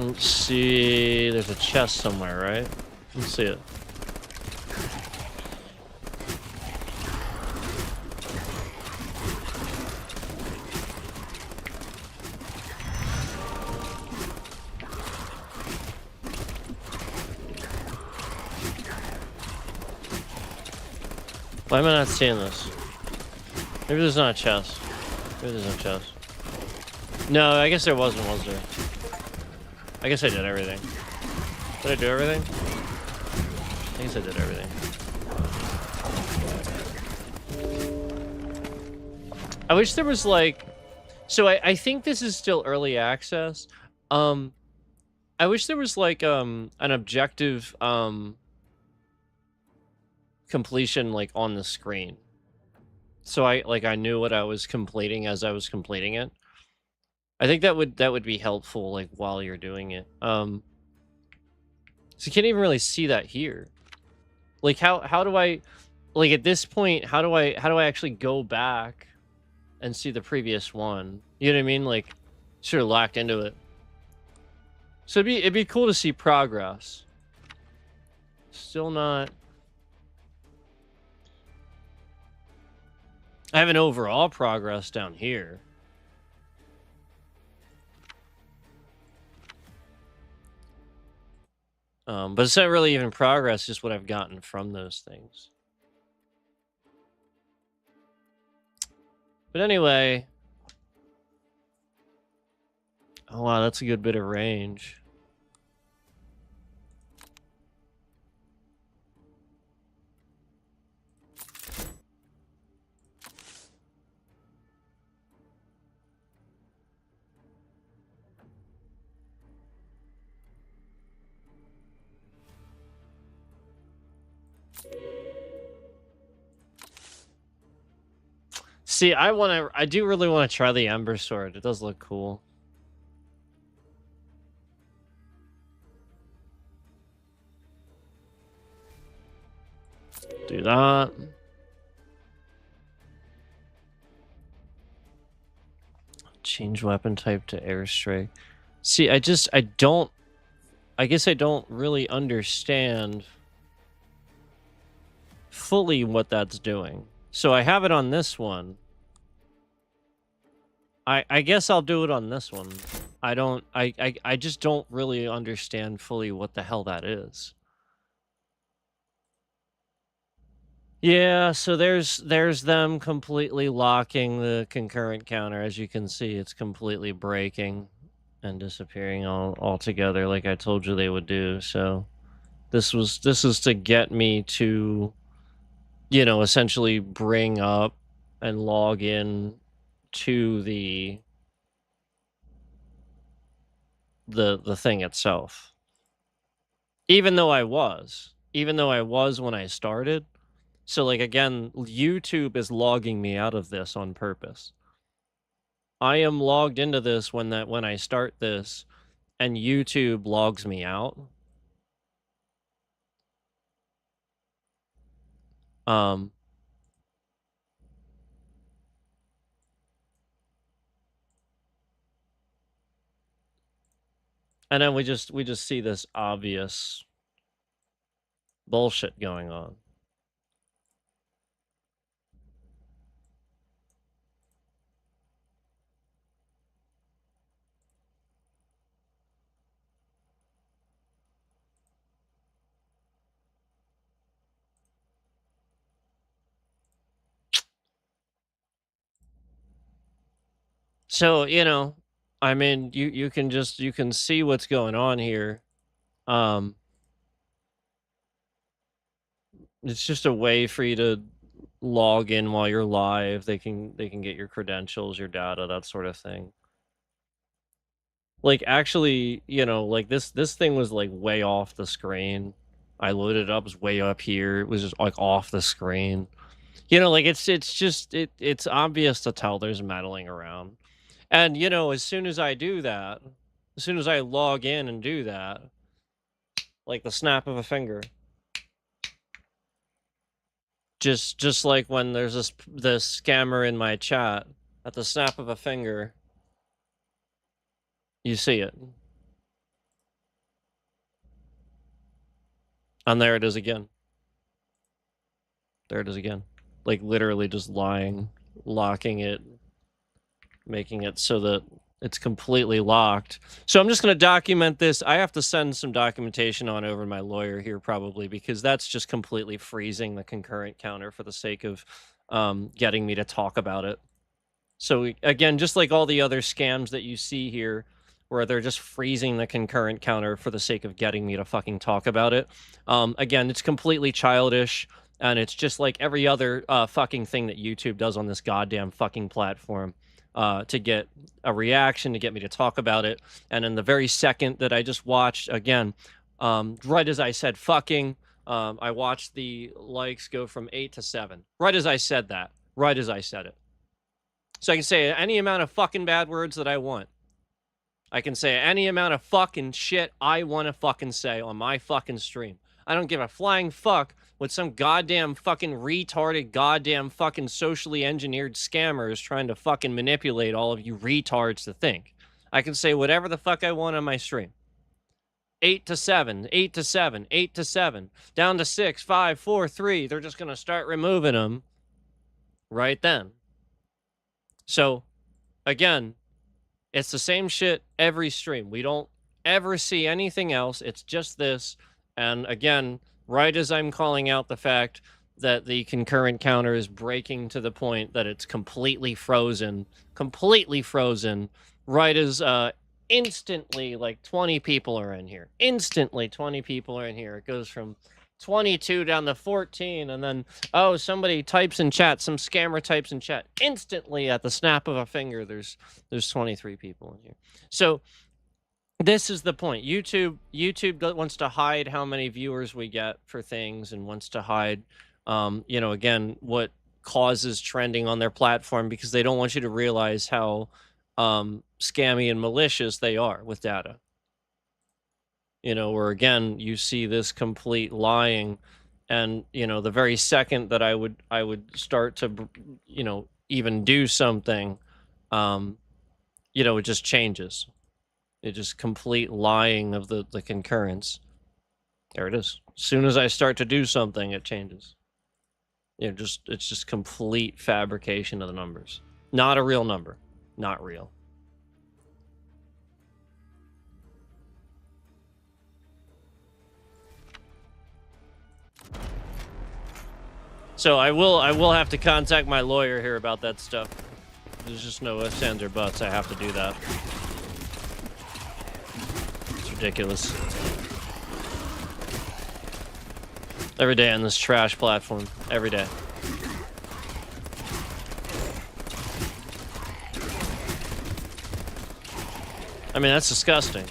Let's see. There's a chest somewhere, right? Let's see it. Why am I not seeing this? Maybe there's not a chest. Maybe there's no chest. No, I guess there wasn't, was there? I guess I did everything. Did I do everything? I guess I did everything. I wish there was like... So I think this is still early access. I wish there was like an objective completion like on the screen. So I knew what I was completing as I was completing it. I think that would be helpful, like, while you're doing it. So you can't even really see that here. Like, how do I, like, at this point, how do I actually go back and see the previous one? You know what I mean? Like, sort of locked into it. So it'd be cool to see progress. Still not. I have an overall progress down here. But it's not really even progress, just what I've gotten from those things. But anyway... Oh wow, that's a good bit of range. See, I do really want to try the Ember Sword. It does look cool. Do that. Change weapon type to airstrike. See, I guess I don't really understand fully what that's doing. So I have it on this one. I guess I'll do it on this one. I just don't really understand fully what the hell that is. Yeah, so there's them completely locking the concurrent counter. As you can see, it's completely breaking and disappearing altogether like I told you they would do. So this is to get me to, you know, essentially bring up and log in to the thing itself. Even though I was when I started. So, like, again, YouTube is logging me out of this on purpose. I am logged into this when I start this, and YouTube logs me out. And then we just see this obvious bullshit going on. So, you know, I mean, you can just you can see what's going on here. It's just a way for you to log in while you're live. They can get your credentials, your data, that sort of thing. Like actually, you know, like this thing was like way off the screen. I loaded it up, it was way up here. It was just like off the screen. You know, like it's just it's obvious to tell there's meddling around. And you know, as soon as I do that, as soon as I log in and do that, like the snap of a finger, just like when there's this scammer in my chat, at the snap of a finger, you see it. And there it is again. There it is again. Like literally just lying, locking it, making it so that it's completely locked. So I'm just going to document this. I have to send some documentation on over to my lawyer here probably, because that's just completely freezing the concurrent counter for the sake of getting me to talk about it. So again, just like all the other scams that you see here, where they're just freezing the concurrent counter for the sake of getting me to fucking talk about it. Again, it's completely childish, and it's just like every other fucking thing that YouTube does on this goddamn fucking platform. To get a reaction, to get me to talk about it. And in the very second that I just watched, again, right as I said fucking, I watched the likes go from 8 to 7. Right as I said that. Right as I said it. So I can say any amount of fucking bad words that I want. I can say any amount of fucking shit I want to fucking say on my fucking stream. I don't give a flying fuck what some goddamn fucking retarded goddamn fucking socially engineered scammer is trying to fucking manipulate all of you retards to think. I can say whatever the fuck I want on my stream. 8 to 7, 8 to 7, 8 to 7, down to 6, 5, 4, 3. They're just going to start removing them right then. So, again, it's the same shit every stream. We don't ever see anything else. It's just this. And again, right as I'm calling out the fact that the concurrent counter is breaking to the point that it's completely frozen, right as instantly like 20 people are in here. Instantly 20 people are in here. It goes from 22 down to 14, and then oh, somebody types in chat, some scammer types in chat. Instantly at the snap of a finger, there's 23 people in here. So this is the point. YouTube wants to hide how many viewers we get for things, and wants to hide you know, again, what causes trending on their platform, because they don't want you to realize how scammy and malicious they are with data. You know, where again, you see this complete lying, and you know, the very second that I would start to, you know, even do something, you know, it just changes. It just complete lying of the concurrence. There it is. As soon as I start to do something, it changes. You know, it's just complete fabrication of the numbers. Not a real number. Not real. So I will have to contact my lawyer here about that stuff. There's just no ifs, ands, or buts. I have to do that. It's ridiculous. Every day on this trash platform. Every day. I mean, that's disgusting.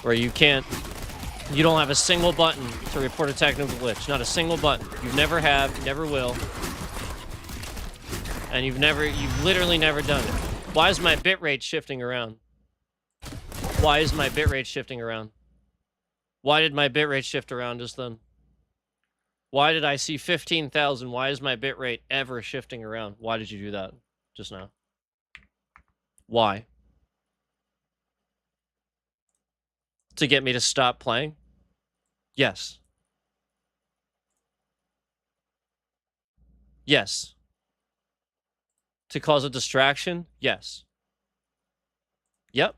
Where you don't have a single button to report a technical glitch. Not a single button. You never have, you never will. And you've literally never done it. Why is my bitrate shifting around? Why is my bitrate shifting around? Why did my bitrate shift around just then? Why did I see 15,000? Why is my bitrate ever shifting around? Why did you do that just now? Why? To get me to stop playing? Yes. Yes. To cause a distraction? Yes. Yep.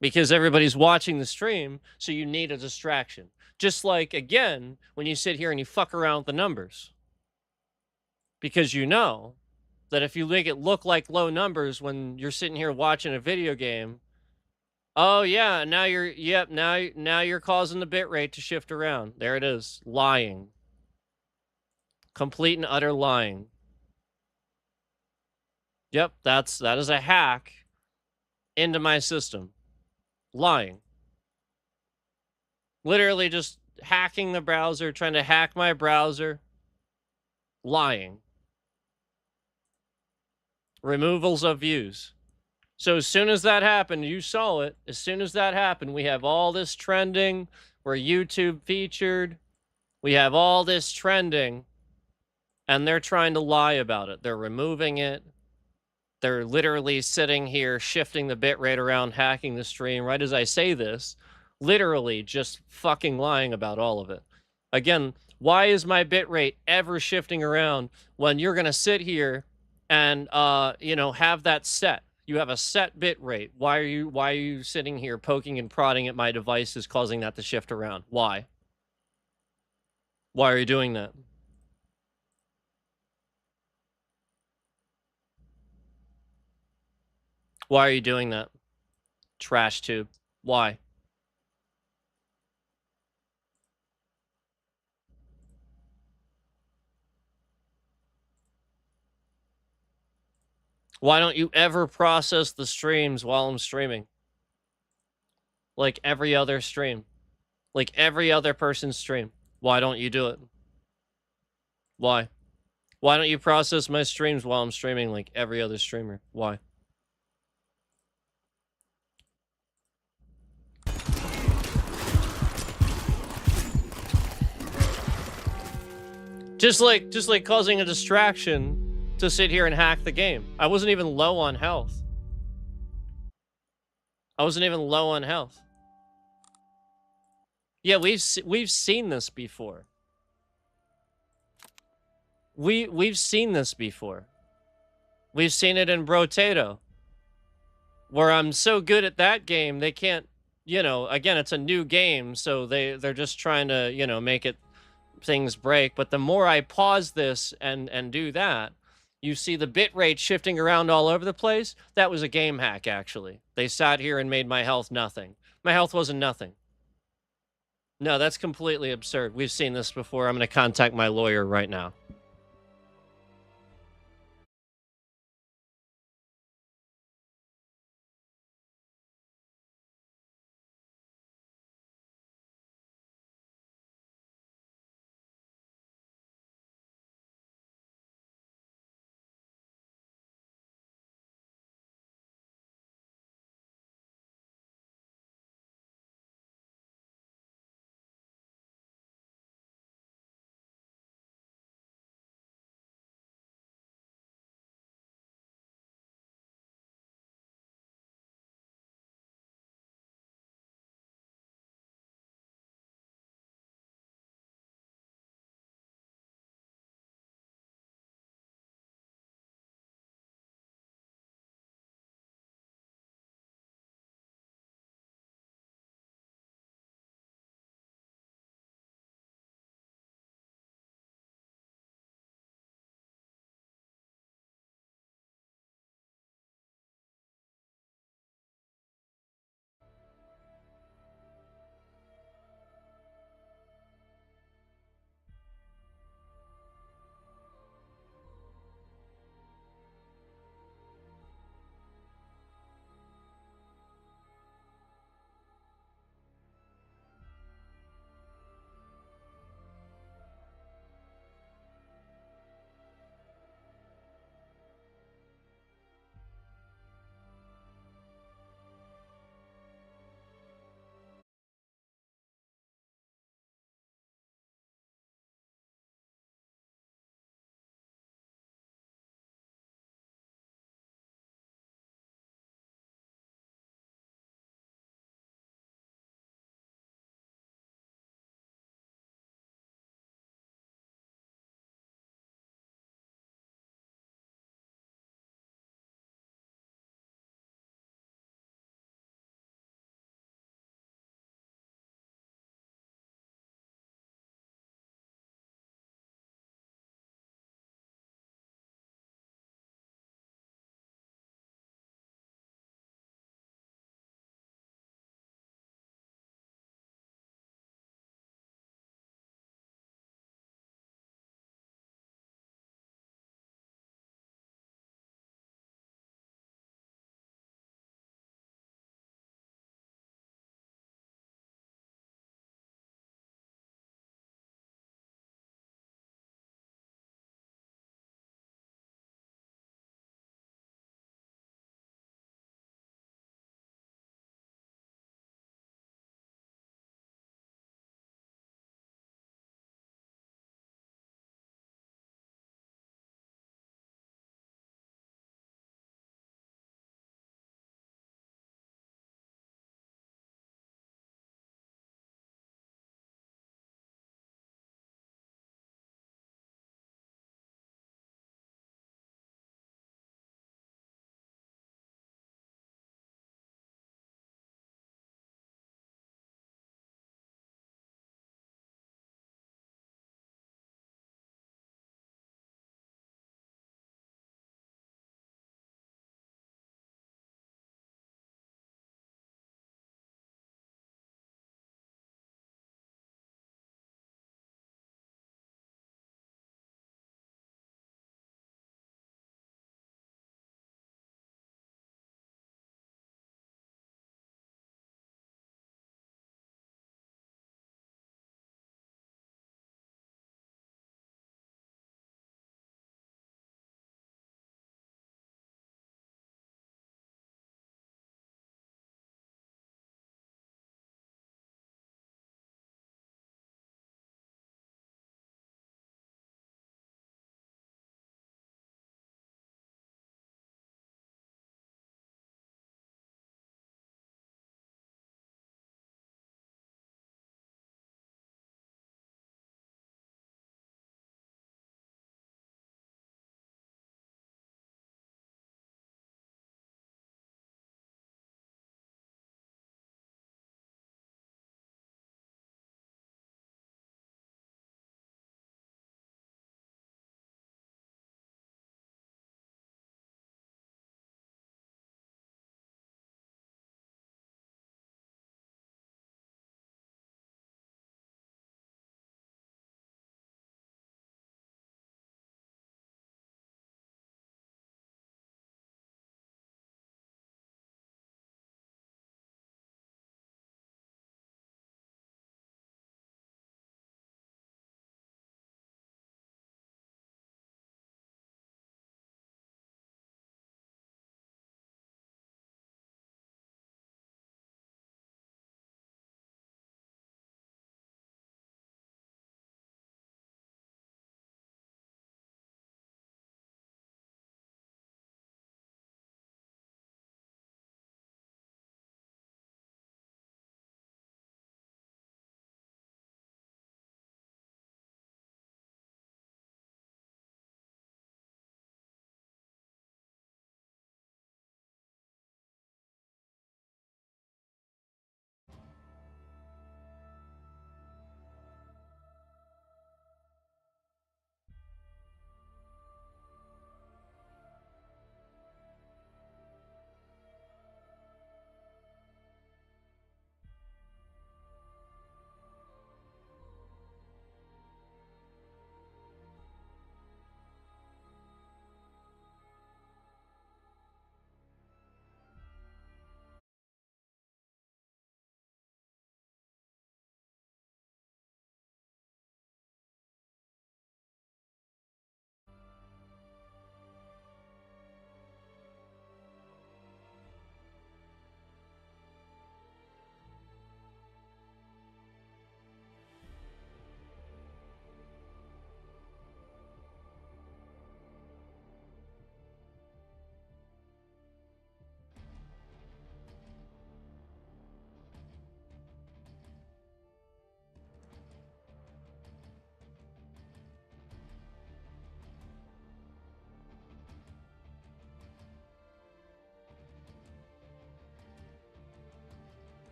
Because everybody's watching the stream, so you need a distraction. Just like, again, when you sit here and you fuck around with the numbers. Because you know that if you make it look like low numbers when you're sitting here watching a video game, oh yeah, now you're now you're causing the bit rate to shift around. There it is. Lying. Complete and utter lying. Yep, that is a hack into my system. Lying. Literally just hacking the browser, trying to hack my browser. Lying. Removals of views. So as soon as that happened, you saw it. As soon as that happened, we have all this trending where YouTube featured. We have all this trending, and they're trying to lie about it. They're removing it. They're literally sitting here, shifting the bitrate around, hacking the stream. Right as I say this, literally just fucking lying about all of it. Again, why is my bitrate ever shifting around when you're going to sit here and, have that set? You have a set bit rate. Why are you sitting here poking and prodding at my devices, causing that to shift around? Why? Why are you doing that? Why are you doing that? Trash tube. Why? Why don't you ever process the streams while I'm streaming? Like every other stream. Like every other person's stream. Why don't you do it? Why? Why don't you process my streams while I'm streaming like every other streamer? Why? Just like causing a distraction to sit here and hack the game. I wasn't even low on health. I wasn't even low on health. Yeah, we've seen this before. We've seen this before. We've seen it in Brotato, where I'm so good at that game they can't, again, it's a new game, so they're just trying to, make it things break. But the more I pause this and do that, you see the bit rate shifting around all over the place. That was a game hack, actually. They sat here and made my health nothing. My health wasn't nothing. No, that's completely absurd. We've seen this before. I'm going to contact my lawyer right now.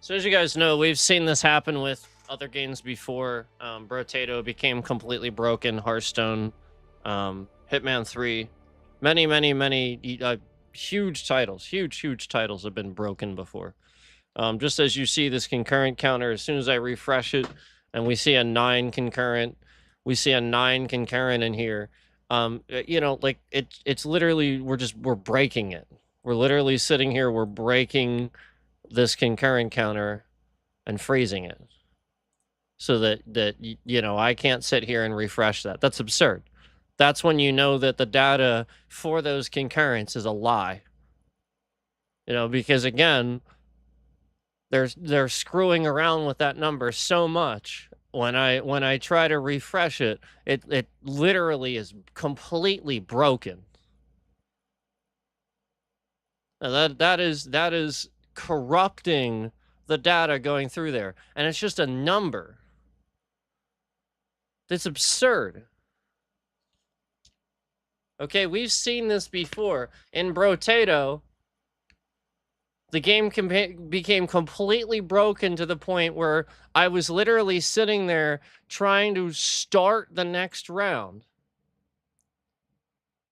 So as you guys know, we've seen this happen with other games before. Brotato became completely broken. Hearthstone, Hitman 3, many huge titles, huge titles have been broken before. Just as you see this concurrent counter, as soon as I refresh it, and we see a 9 concurrent, we see a 9 concurrent in here. You know, like it's literally we're breaking it. We're literally sitting here, we're breaking this concurrent counter and freezing it so that you know, I can't sit here and refresh that. That's absurd. That's when you know that the data for those concurrents is a lie. You know, because again, they're screwing around with that number so much. When I try to refresh it, it literally is completely broken. And that is corrupting the data going through there, and it's just a number. That's absurd. Okay, we've seen this before in Brotato. The game became completely broken to the point where I was literally sitting there trying to start the next round,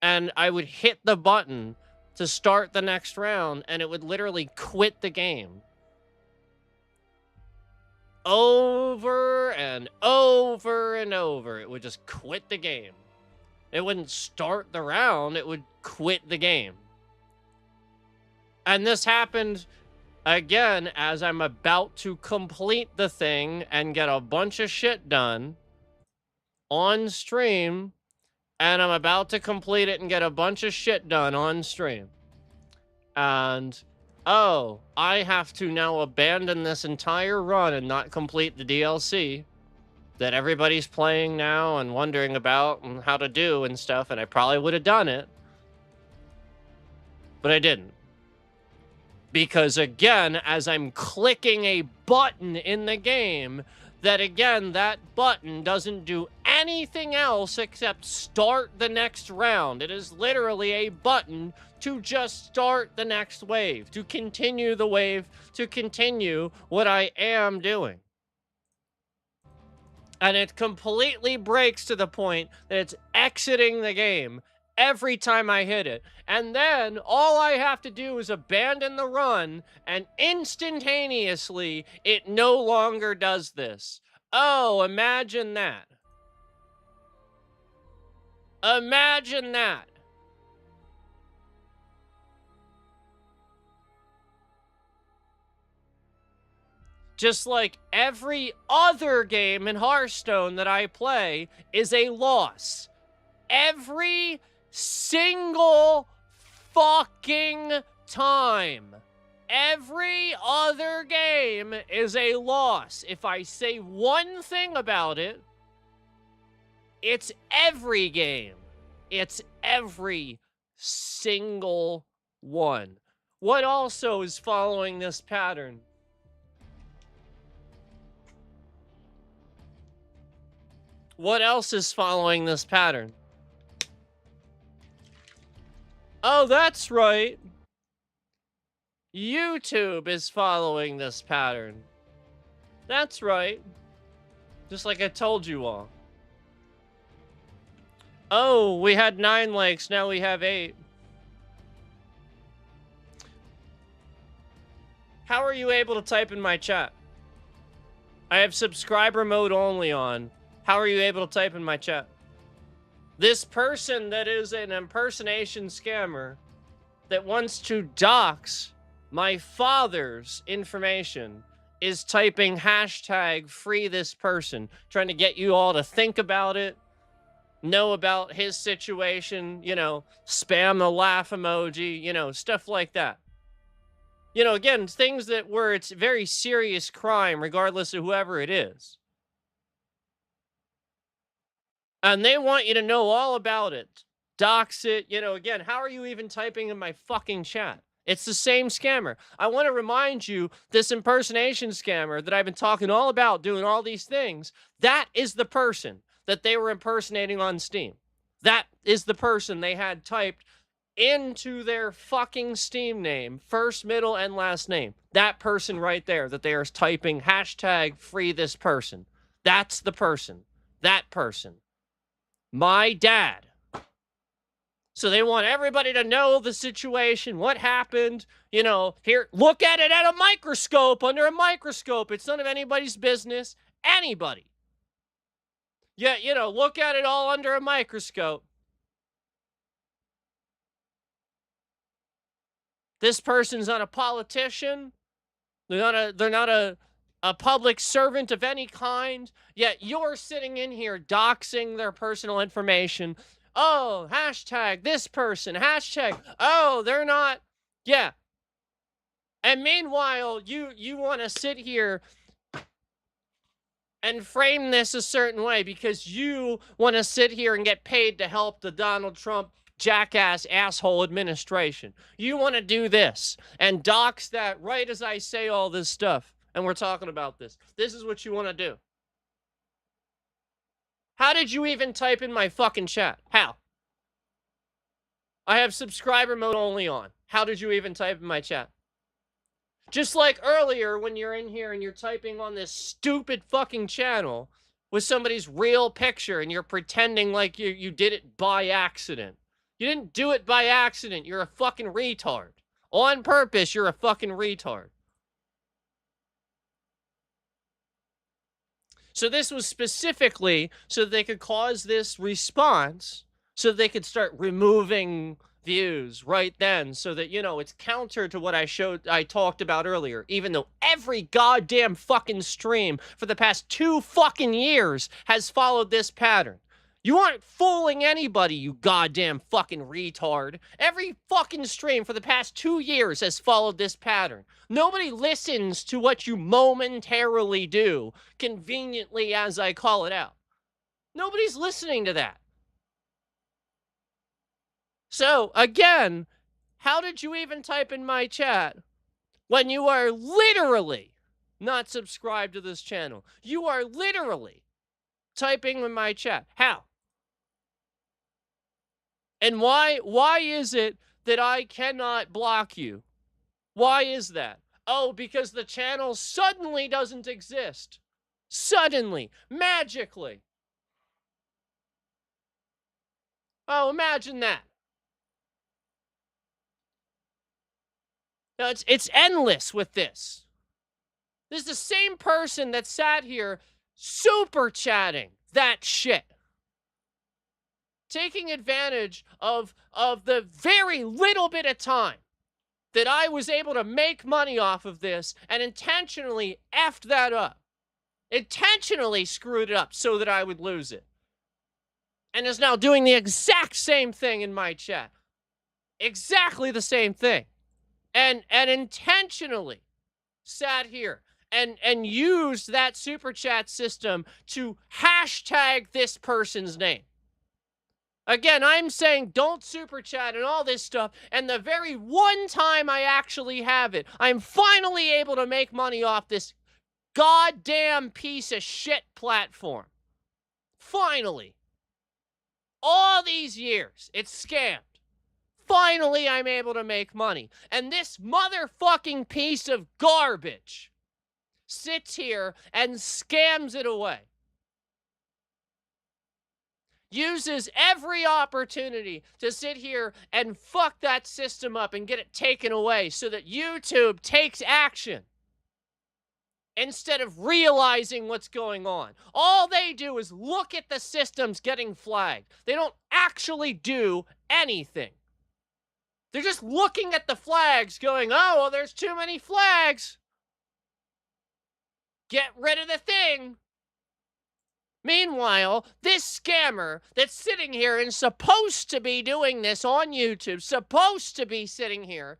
and I would hit the button to start the next round, and it would literally quit the game. Over and over and over. It would just quit the game. It wouldn't start the round, it would quit the game. And this happened again as I'm about to complete the thing and get a bunch of shit done on stream. And I'm about to complete it and get a bunch of shit done on stream. And, oh, I have to now abandon this entire run and not complete the DLC that everybody's playing now and wondering about and how to do and stuff. And I probably would have done it, but I didn't. Because again, as I'm clicking a button in the game, that button doesn't do anything else except start the next round. It is literally a button to just start the next wave, to continue the wave, to continue what I am doing. And it completely breaks to the point that it's exiting the game every time I hit it. And then all I have to do is abandon the run, and instantaneously it no longer does this. Oh, imagine that. Imagine that. Just like every other game in Hearthstone that I play is a loss. Every single fucking time. Every other game is a loss. If I say one thing about it, it's every game. It's every single one. What also is following this pattern? What else is following this pattern? Oh, that's right. YouTube is following this pattern. That's right. Just like I told you all. Oh, we had 9 likes, now we have 8. How are you able to type in my chat? I have subscriber mode only on. How are you able to type in my chat? This person that is an impersonation scammer that wants to dox my father's information is typing hashtag free this person, trying to get you all to think about it, know about his situation, you know, spam the laugh emoji, you know, stuff like that. You know, again, things that where it's very serious crime, regardless of whoever it is. And they want you to know all about it. Dox it, you know, again, how are you even typing in my fucking chat? It's the same scammer. I want to remind you, this impersonation scammer that I've been talking all about, doing all these things, that is the person that they were impersonating on Steam. That is the person they had typed into their fucking Steam name, first, middle, and last name. That person right there that they are typing hashtag free this person. That's the person. That person. My dad. So they want everybody to know the situation, what happened. You know, here, look at it at a microscope, under a microscope. It's none of anybody's business. Anybody. Yeah, you know, look at it all under a microscope. This person's not a politician. They're not a public servant of any kind. Yet you're sitting in here doxing their personal information. Oh, hashtag this person. Hashtag, oh, they're not. Yeah. And meanwhile, you want to sit here and frame this a certain way because you want to sit here and get paid to help the Donald Trump jackass asshole administration. You want to do this and dox that right as I say all this stuff. And we're talking about this. This is what you want to do. How did you even type in my fucking chat? How? I have subscriber mode only on. How did you even type in my chat? Just like earlier when you're in here and you're typing on this stupid fucking channel with somebody's real picture and you're pretending like you did it by accident. You didn't do it by accident. You're a fucking retard. On purpose, you're a fucking retard. So this was specifically so that they could cause this response so that they could start removing views right then so that, you know, it's counter to what I talked about earlier, even though every goddamn fucking stream for the past 2 fucking years has followed this pattern. You aren't fooling anybody, you goddamn fucking retard. Every fucking stream for the past 2 years has followed this pattern. Nobody listens to what you momentarily do, conveniently as I call it out. Nobody's listening to that. So, again, how did you even type in my chat when you are literally not subscribed to this channel? You are literally typing in my chat. How? And why is it that I cannot block you? Why is that? Oh, because the channel suddenly doesn't exist. Suddenly. Magically. Oh, imagine that. No, it's endless with this. This is the same person that sat here super chatting that shit. Taking advantage of the very little bit of time that I was able to make money off of this and intentionally effed that up. Intentionally screwed it up so that I would lose it. And is now doing the exact same thing in my chat. Exactly the same thing. And intentionally sat here and used that super chat system to hashtag this person's name. Again, I'm saying don't super chat and all this stuff, and the very one time I actually have it, I'm finally able to make money off this goddamn piece of shit platform. Finally. All these years, it's scammed. Finally, I'm able to make money. And this motherfucking piece of garbage sits here and scams it away. Uses every opportunity to sit here and fuck that system up and get it taken away so that YouTube takes action instead of realizing what's going on. All they do is look at the systems getting flagged. They don't actually do anything. They're just looking at the flags going, oh, well, there's too many flags. Get rid of the thing. Meanwhile, this scammer that's sitting here and supposed to be doing this on YouTube, supposed to be sitting here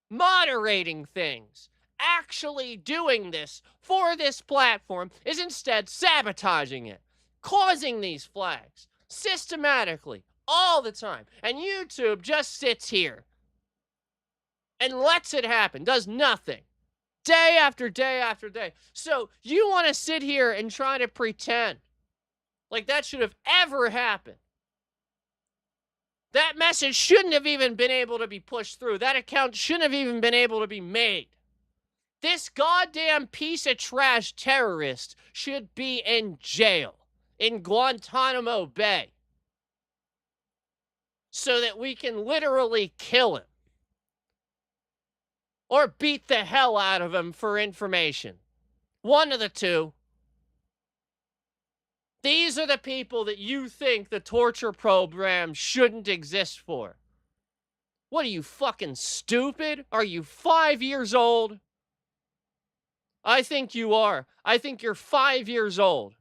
moderating things, actually doing this for this platform, is instead sabotaging it, causing these flags systematically all the time. And YouTube just sits here and lets it happen, does nothing. Day after day after day. So you want to sit here and try to pretend like that should have ever happened. That message shouldn't have even been able to be pushed through. That account shouldn't have even been able to be made. This goddamn piece of trash terrorist should be in jail in Guantanamo Bay so that we can literally kill him or beat the hell out of him for information. One of the two. These are the people that you think the torture program shouldn't exist for. What are you, fucking stupid? Are you 5 years old? I think you are. I think you're 5 years old.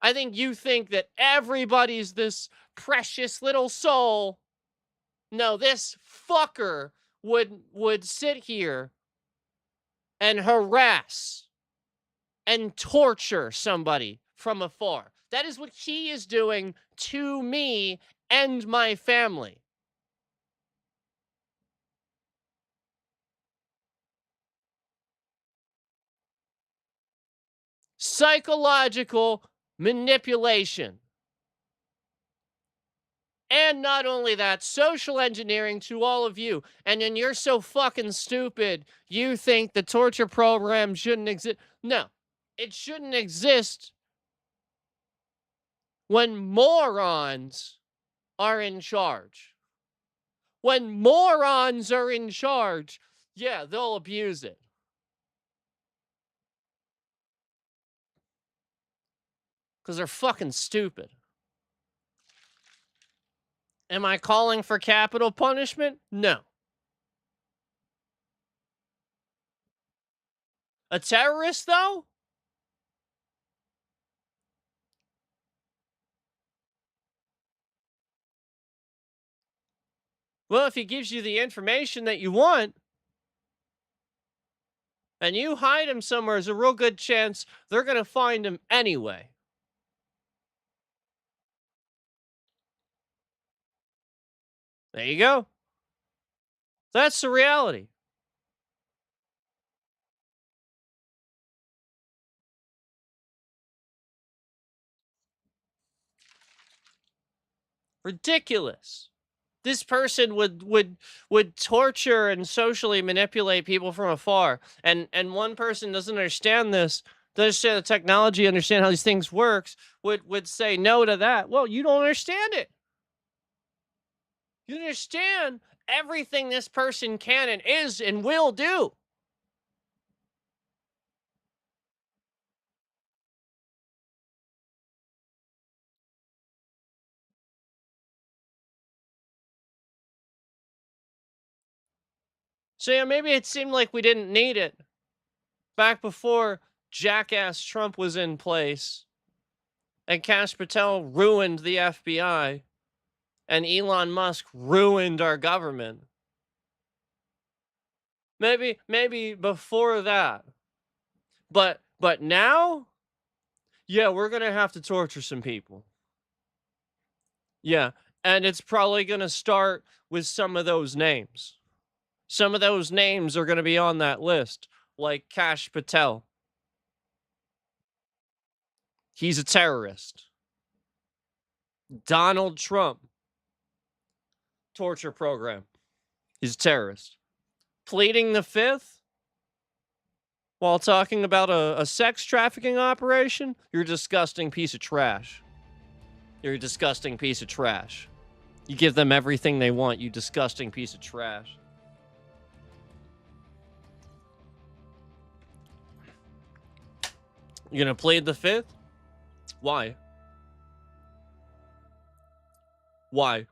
I think you think that everybody's this precious little soul. No, this fucker would sit here and harass and torture somebody from afar. That is what he is doing to me and my family. Psychological manipulation. And not only that, social engineering to all of you. And then you're so fucking stupid, you think the torture program shouldn't exist. No, it shouldn't exist when morons are in charge. When morons are in charge, yeah, they'll abuse it. Because they're fucking stupid. Am I calling for capital punishment? No. A terrorist, though? Well, if he gives you the information that you want, and you hide him somewhere, there's a real good chance they're going to find him anyway. There you go. That's the reality. Ridiculous. This person would torture and socially manipulate people from afar. And one person doesn't understand this, doesn't understand the technology, understand how these things works, would say no to that. Well, you don't understand it. You understand everything this person can and is and will do. So yeah, maybe it seemed like we didn't need it back before jackass Trump was in place and Kash Patel ruined the FBI and Elon Musk ruined our government. Maybe before that. But now, yeah, we're going to have to torture some people. Yeah, and it's probably going to start with some of those names. Some of those names are going to be on that list, like Kash Patel. He's a terrorist. Donald Trump. Torture program. He's a terrorist. Pleading the fifth while talking about a sex trafficking operation? You're a disgusting piece of trash. You're a disgusting piece of trash. You give them everything they want, you disgusting piece of trash. You're gonna plead the fifth? Why? Why?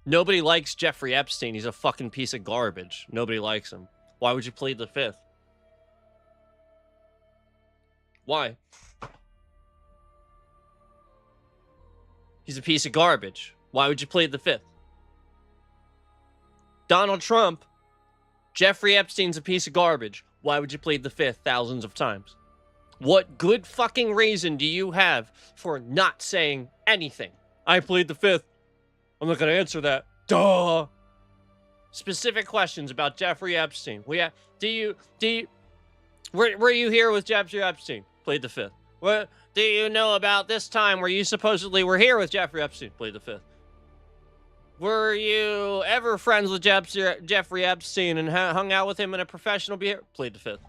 Nobody likes Jeffrey Epstein. He's a fucking piece of garbage. Nobody likes him. Why would you plead the fifth? Why? He's a piece of garbage. Why would you plead the fifth? Donald Trump, Jeffrey Epstein's a piece of garbage. Why would you plead the fifth thousands of times? What good fucking reason do you have for not saying anything? I plead the fifth. I'm not going to answer that. Duh. Specific questions about Jeffrey Epstein. Were you here with Jeffrey Epstein? Plead the fifth. What do you know about this time where you supposedly were here with Jeffrey Epstein? Plead the fifth. Were you ever friends with Jeffrey Epstein and hung out with him in a professional behavior? Plead the fifth.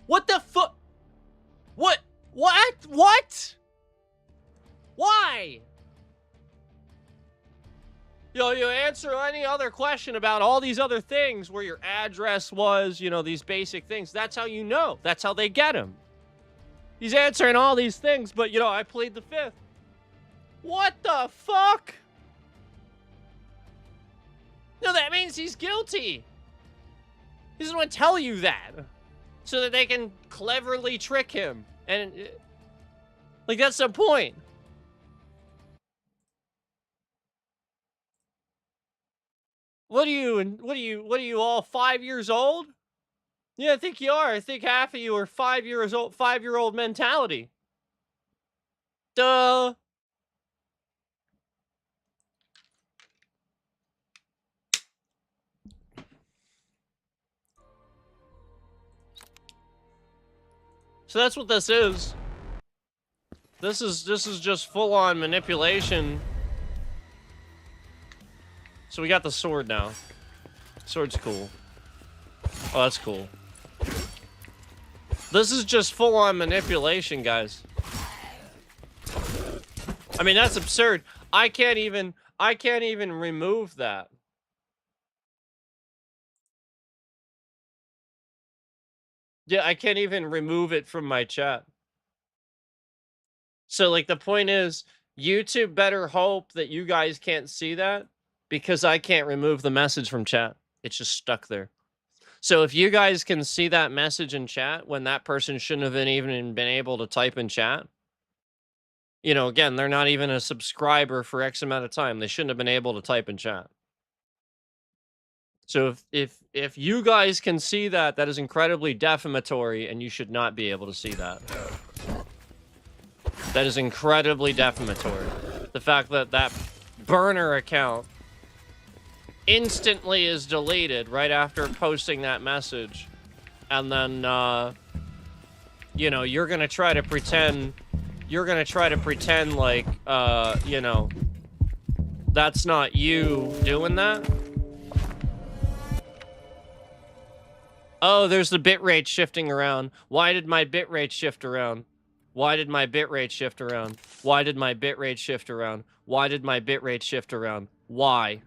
What the fuck? What? What? What? Why? You answer any other question about all these other things where your address was, these basic things. That's how you know. That's how they get him. He's answering all these things, but, I plead the fifth. What the fuck? No, that means he's guilty. He doesn't want to tell you that so that they can cleverly trick him. And, that's the point. What are you all 5 years old? Yeah, I think you are. I think half of you are 5 years old, 5-year-old mentality. Duh. So that's what this is. This is just full-on manipulation. So we got the sword now. Sword's cool. Oh, that's cool. This is just full-on manipulation, guys. I mean, that's absurd. I can't even remove that. Yeah, I can't even remove it from my chat. So, the point is, YouTube better hope that you guys can't see that, because I can't remove the message from chat. It's just stuck there. So if you guys can see that message in chat when that person shouldn't have even been able to type in chat, again, they're not even a subscriber for X amount of time. They shouldn't have been able to type in chat. So if you guys can see that, that is incredibly defamatory, and you should not be able to see that. That is incredibly defamatory. The fact that that burner account instantly is deleted right after posting that message, and then you're gonna try to pretend like that's not you doing that. Oh, there's the bitrate shifting around. Why did my bitrate shift around? Why did my bitrate shift around? Why did my bitrate shift around? Why did my bitrate shift around? Why?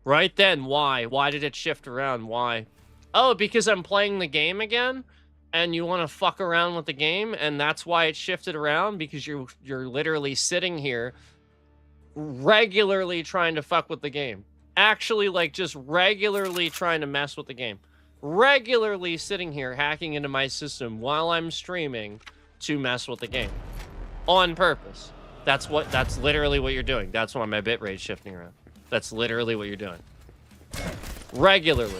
Right then, why? Why did it shift around? Why? Oh, because I'm playing the game again? And you want to fuck around with the game? And that's why it shifted around? Because you're literally sitting here regularly trying to fuck with the game. Actually, just regularly trying to mess with the game. Regularly sitting here hacking into my system while I'm streaming to mess with the game. On purpose. That's literally what you're doing. That's why my bitrate's shifting around. That's literally what you're doing. Regularly.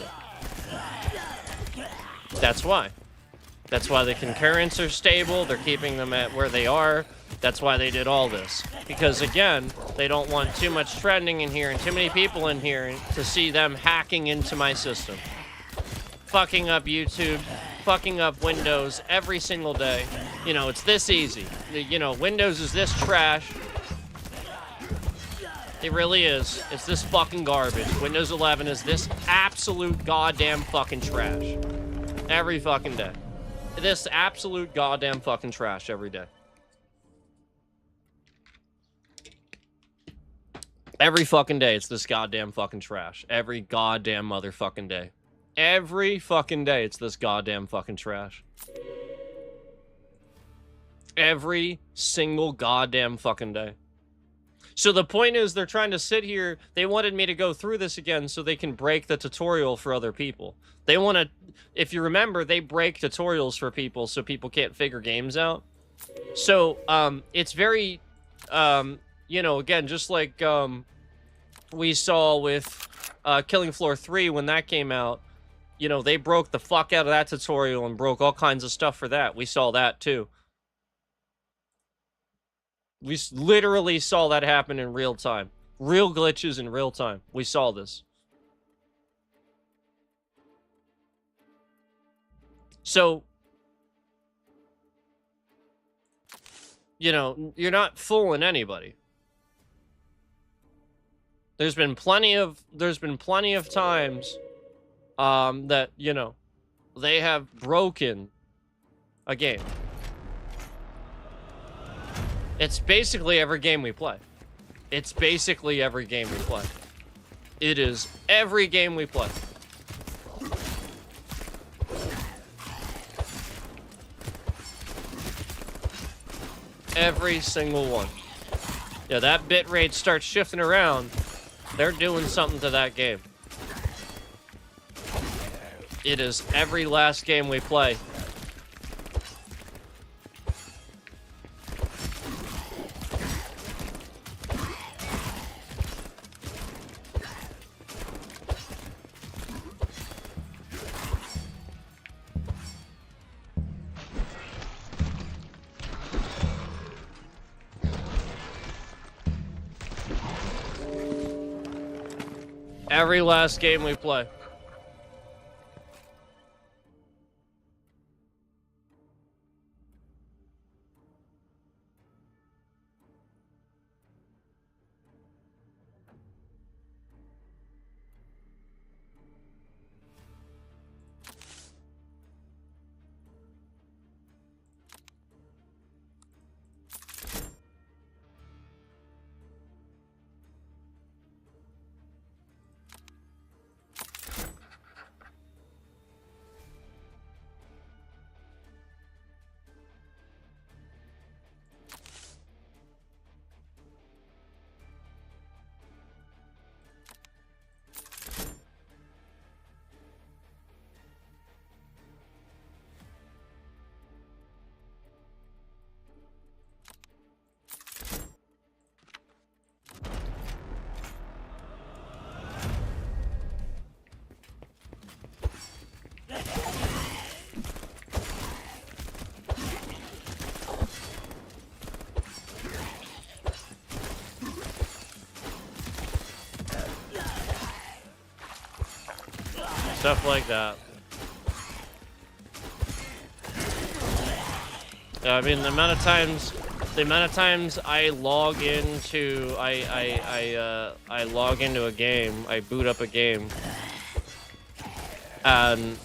That's why. That's why the concurrents are stable. They're keeping them at where they are. That's why they did all this. Because, again, they don't want too much trending in here and too many people in here to see them hacking into my system. Fucking up YouTube. Fucking up Windows every single day. It's this easy. Windows is this trash. It really is. It's this fucking garbage. Windows 11 is this absolute goddamn fucking trash. Every fucking day. This absolute goddamn fucking trash every day. Every fucking day, it's this goddamn fucking trash. Every goddamn motherfucking day. Every fucking day, it's this goddamn fucking trash. Every single goddamn fucking day. So the point is, they're trying to sit here. They wanted me to go through this again so they can break the tutorial for other people. They want to, if you remember, they break tutorials for people so people can't figure games out. So, it's very, again, just like, we saw with, Killing Floor 3 when that came out. They broke the fuck out of that tutorial and broke all kinds of stuff for that. We saw that, too. We literally saw that happen in real time. Real glitches in real time. We saw this. So, you're not fooling anybody. There's been plenty of times that, you know, they have broken a game. It's basically every game we play. It's basically every game we play. It is every game we play. Every single one. Yeah, that bit rate starts shifting around. They're doing something to that game. It is every last game we play. Every last game we play. Stuff like that. I mean, the amount of times I log into I log into a game, I boot up a game, and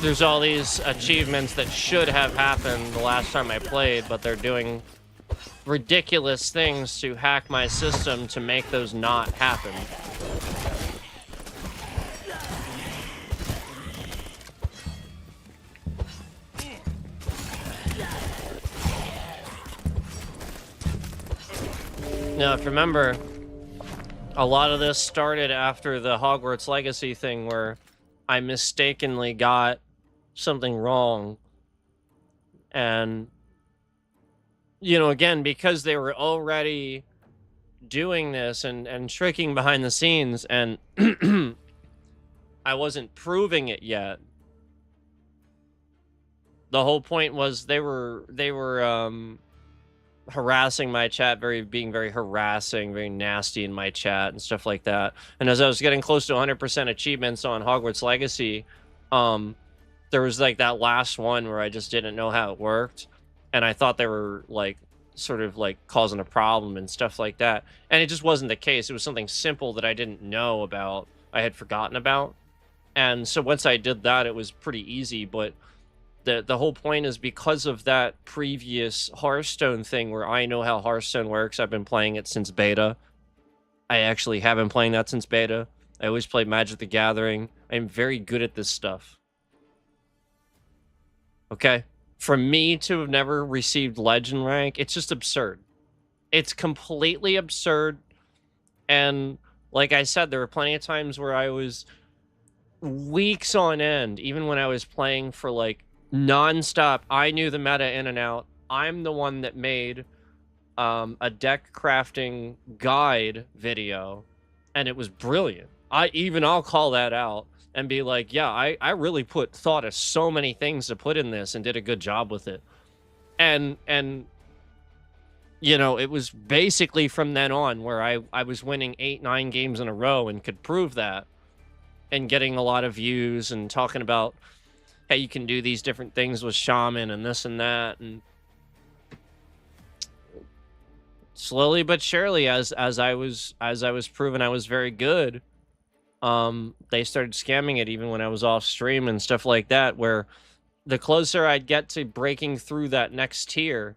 there's all these achievements that should have happened the last time I played, but they're doing ridiculous things to hack my system to make those not happen. Now, if you remember, a lot of this started after the Hogwarts Legacy thing where I mistakenly got something wrong. And, you know, again, because they were already doing this and tricking behind the scenes, and I wasn't proving it yet. The whole point was they were harassing my chat, being very harassing, very nasty in my chat and stuff like that. And as I was getting close to 100% achievements on Hogwarts Legacy, there was like that last one where I just didn't know how it worked, and I thought they were like sort of like causing a problem and stuff like that. And it just wasn't the case. It was something simple that I didn't know about, I had forgotten about. And so once I did that, it was pretty easy. But the whole point is because of that previous Hearthstone thing where I know how Hearthstone works. I've been playing it since beta. I actually have been playing that since beta. I always played Magic the Gathering. I'm very good at this stuff. Okay? For me to have never received Legend rank, it's just absurd. It's completely absurd. And like I said, there were plenty of times where I was weeks on end, even when I was playing for like nonstop. I knew the meta in and out. I'm the one that made a deck crafting guide video, and it was brilliant. I'll call that out and be like, yeah, I really thought of so many things to put in this and did a good job with it. And you know, it was basically from then on where I was winning 8-9 games in a row and could prove that, and getting a lot of views and talking about how you can do these different things with Shaman and this and that. And slowly but surely, as I was proven I was very good, they started scamming it even when I was off stream and stuff like that, where the closer I'd get to breaking through that next tier,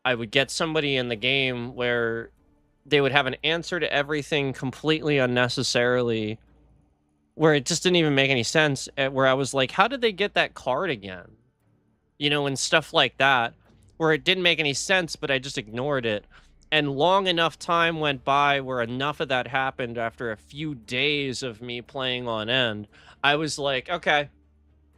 I would get somebody in the game where they would have an answer to everything completely unnecessarily, where it just didn't even make any sense, where I was like, how did they get that card again? You know, and stuff like that, where it didn't make any sense, but I just ignored it. And long enough time went by where enough of that happened after a few days of me playing on end. I was like, okay,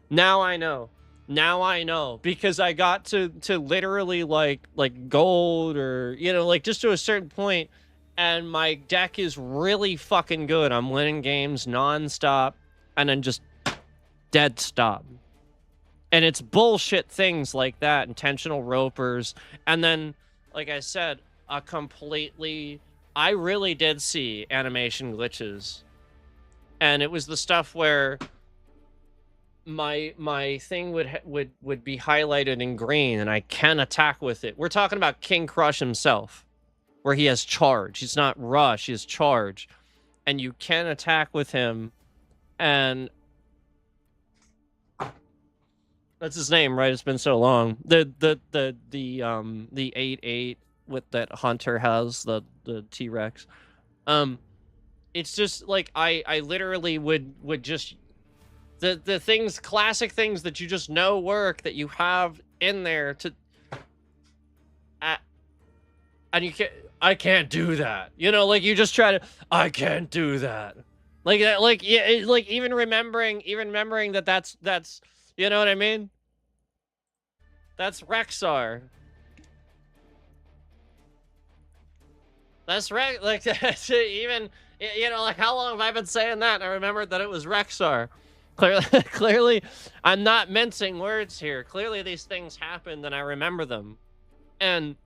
now I know. Now I know, because I got to literally like gold, or, you know, like just to a certain point, and my deck is really fucking good. I'm winning games nonstop, and then just dead stop. And it's bullshit things like that, intentional ropers, and then, like I said, a completely, I really did see animation glitches, and it was the stuff where my thing would be highlighted in green, and I can attack with it. We're talking about King Crush himself, where he has charge. He's not rush, he has charge, and you can attack with him, and that's his name, right? It's been so long. The 8/8 with that Hunter has, the T-Rex. It's just like I literally would just the things, classic things that you just know work, that you have in there to and you can't, I can't do that. You know, like you just try to, I can't do that. Like that, like, yeah, like even remembering that that's you know what I mean? That's Rexar. That's right. Like, that's even, you know, like, how long have I been saying that? And I remembered that it was Rexar. Clearly, I'm not mincing words here. Clearly, these things happened, and I remember them. And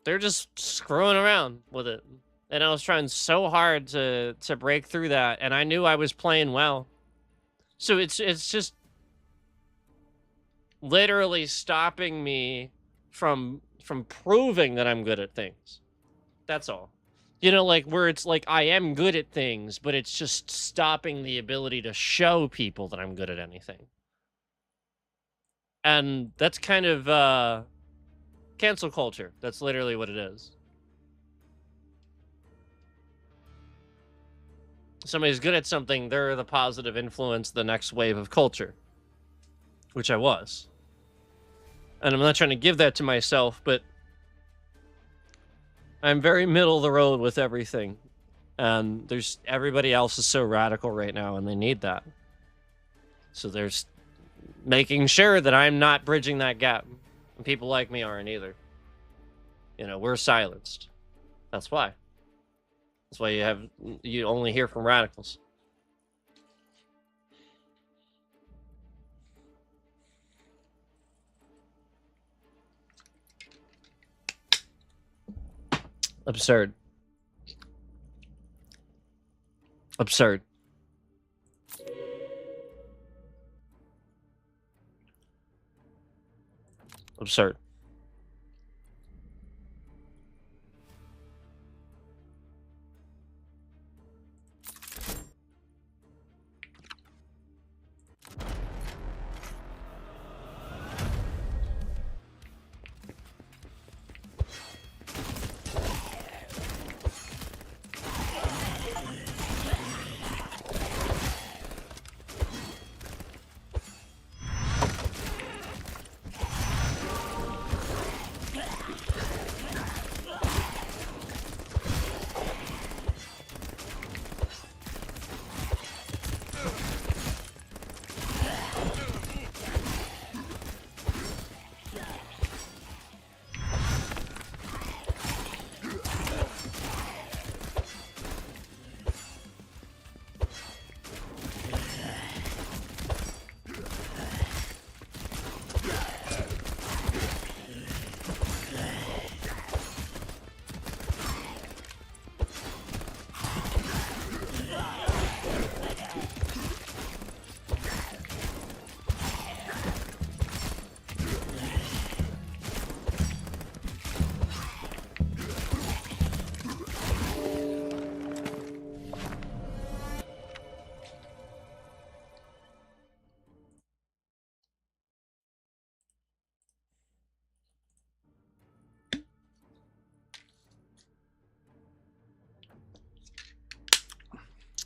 they're just screwing around with it. And I was trying so hard to break through that, and I knew I was playing well. So it's just literally stopping me from proving that I'm good at things. That's all. You know, like, where it's like I am good at things, but it's just stopping the ability to show people that I'm good at anything. And that's kind of cancel culture. That's literally what it is. Somebody's good at something, they're the positive influence, the next wave of culture, which I was. And I'm not trying to give that to myself, but I'm very middle of the road with everything. And everybody else is so radical right now, and they need that. So there's making sure that I'm not bridging that gap. And people like me aren't either. You know, we're silenced. That's why. That's why you only hear from radicals. Absurd. Absurd. Absurd.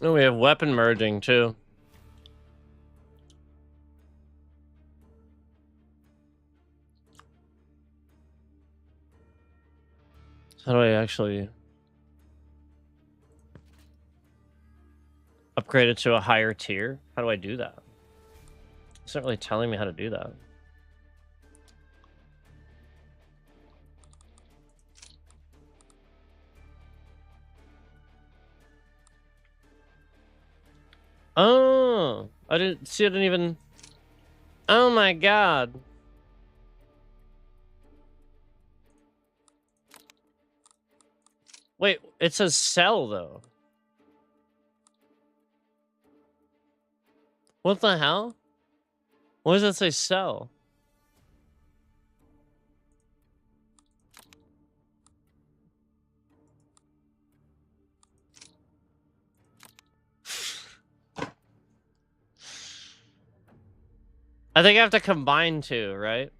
Oh, we have weapon merging too. How do I actually upgrade it to a higher tier? How do I do that? It's not really telling me how to do that. Oh, I didn't see. I didn't even. Oh my god. Wait, it says sell though. What the hell? What does that say sell? I think I have to combine two, right?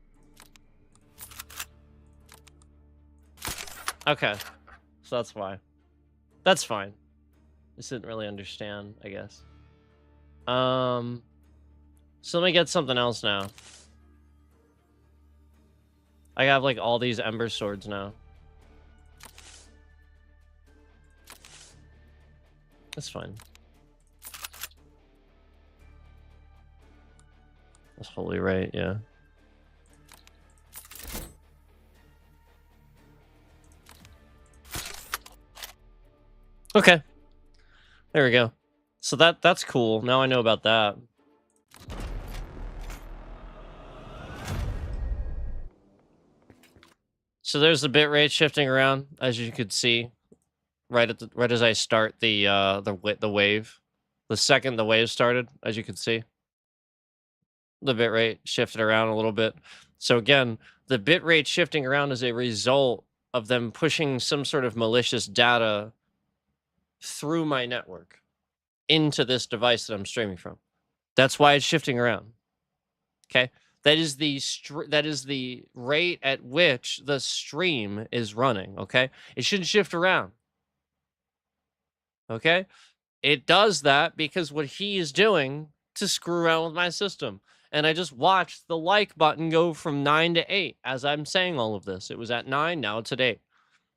Okay. So that's why. That's fine. Just didn't really understand, I guess. So let me get something else now. I have like all these Ember Swords now. That's fine. That's Holy Right, yeah. Okay. There we go. So that's cool. Now I know about that. So there's the bitrate shifting around, as you could see, right as I start the wave. The second the wave started, as you can see, the bitrate shifted around a little bit. So again, the bitrate shifting around is a result of them pushing some sort of malicious data through my network into this device that I'm streaming from. That's why it's shifting around. Okay? That is the rate at which the stream is running, okay? It shouldn't shift around. Okay? It does that because what he is doing to screw around with my system. And I just watched the like button go from 9 to 8 as I'm saying all of this. It was at 9, now it's at 8.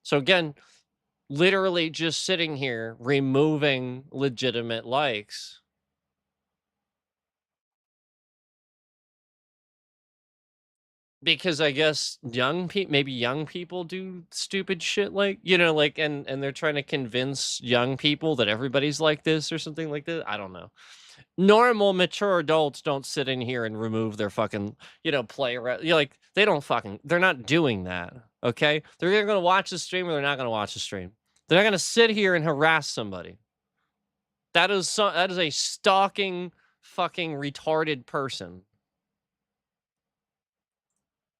So again, literally just sitting here removing legitimate likes. Because I guess maybe young people do stupid shit like, like, and they're trying to convince young people that everybody's like this or something like that. I don't know. Normal, mature adults don't sit in here and remove their fucking, play around. Like, they're not doing that, okay? They're either going to watch the stream or they're not going to watch the stream. They're not going to sit here and harass somebody. That is a stalking, fucking retarded person.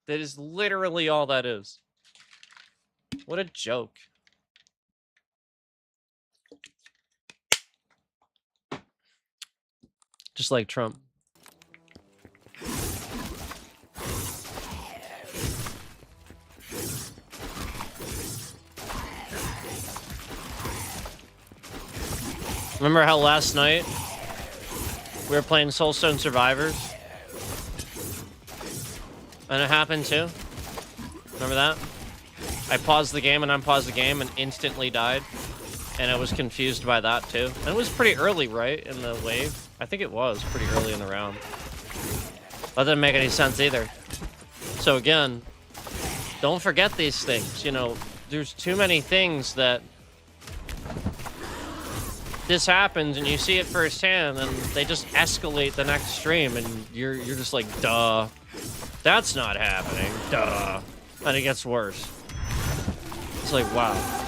That is literally all that is. What a joke. Just like Trump. Remember how last night we were playing Soulstone Survivors? And it happened too? Remember that? I paused the game and unpaused the game and instantly died. And I was confused by that too. And it was pretty early, right? In the wave? I think it was pretty early in the round. That didn't make any sense either. So again, don't forget these things. There's too many things that this happens and you see it firsthand and they just escalate the next stream and you're just like, duh. That's not happening. Duh. And it gets worse. It's like, wow.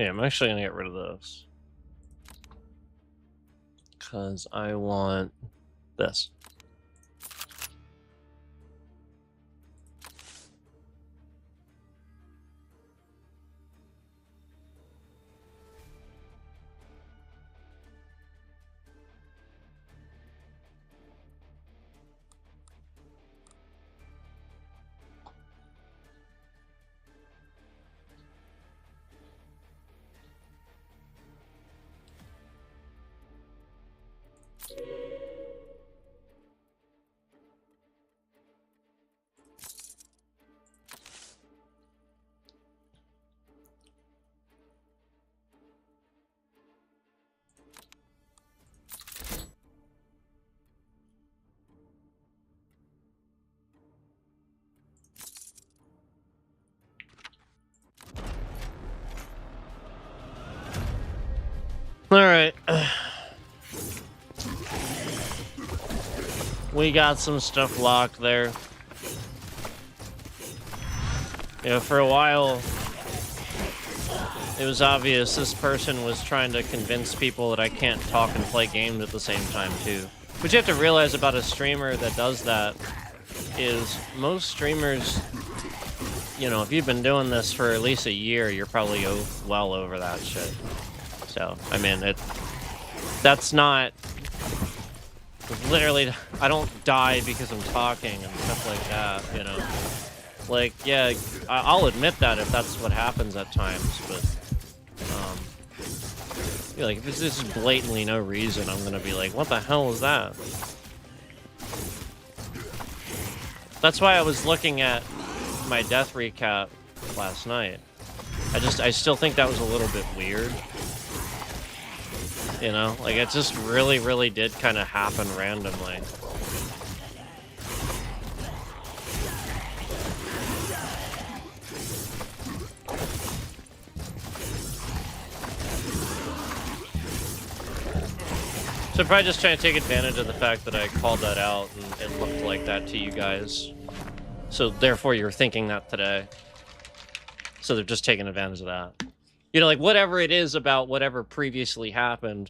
Yeah, I'm actually gonna get rid of this. Because I want this. All right. We got some stuff locked there. Yeah, for a while, it was obvious this person was trying to convince people that I can't talk and play games at the same time, too. What you have to realize about a streamer that does that is most streamers, you know, if you've been doing this for at least a year, you're probably well over that shit. So, I mean, that's not... Literally, I don't die because I'm talking and stuff like that, you know? Like, yeah, I'll admit that if that's what happens at times, but... like, if it's just blatantly no reason, I'm gonna be like, what the hell is that? That's why I was looking at my death recap last night. I still think that was a little bit weird. You know, like it just really did kind of happen randomly. So probably just trying to take advantage of the fact that I called that out and it looked like that to you guys. So therefore you're thinking that today. So they're just taking advantage of that. You know, like whatever it is about whatever previously happened,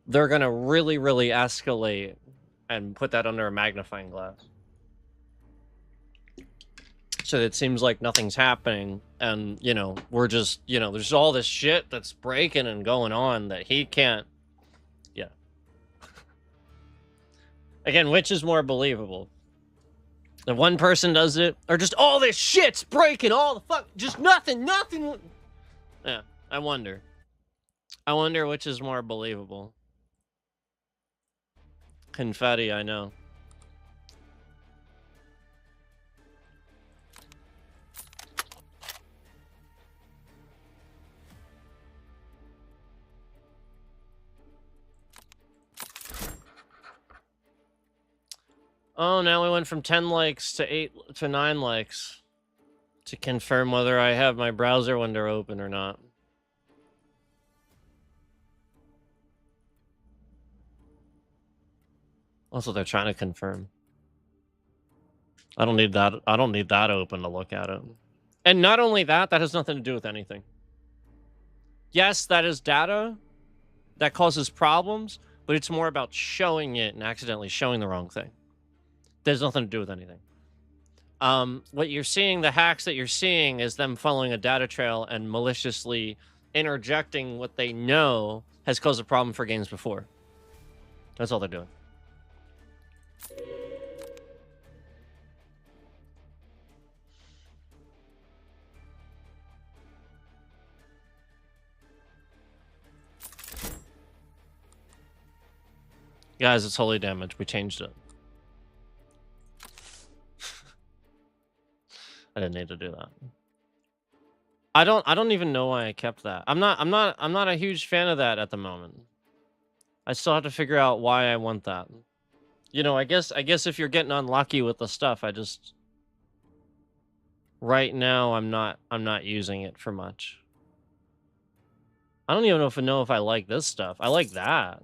they're going to really escalate and put that under a magnifying glass. So it seems like nothing's happening and, you know, we're just, you know, there's all this shit that's breaking and going on that he can't. Yeah. Again, which is more believable? That one person does it, or just all this shit's breaking, all the fuck, just nothing. Yeah. I wonder which is more believable. Confetti, I know. Oh, now we went from 10 likes to 8 to 9 likes to confirm whether I have my browser window open or not. Also, they're trying to confirm. I don't need that. I don't need that open to look at it. And not only that, that has nothing to do with anything. Yes, that is data that causes problems, but it's more about showing it and accidentally showing the wrong thing. There's nothing to do with anything. What you're seeing, the hacks that you're seeing, is them following a data trail and maliciously interjecting what they know has caused a problem for games before. That's all they're doing. Guys, it's holy damage. We changed it. I didn't need to do that. I don't even know why I kept that. I'm not a huge fan of that at the moment. I still have to figure out why I want that. You know, I guess if you're getting unlucky with the stuff, I just right now I'm not using it for much. I don't even know if I like this stuff. I like that.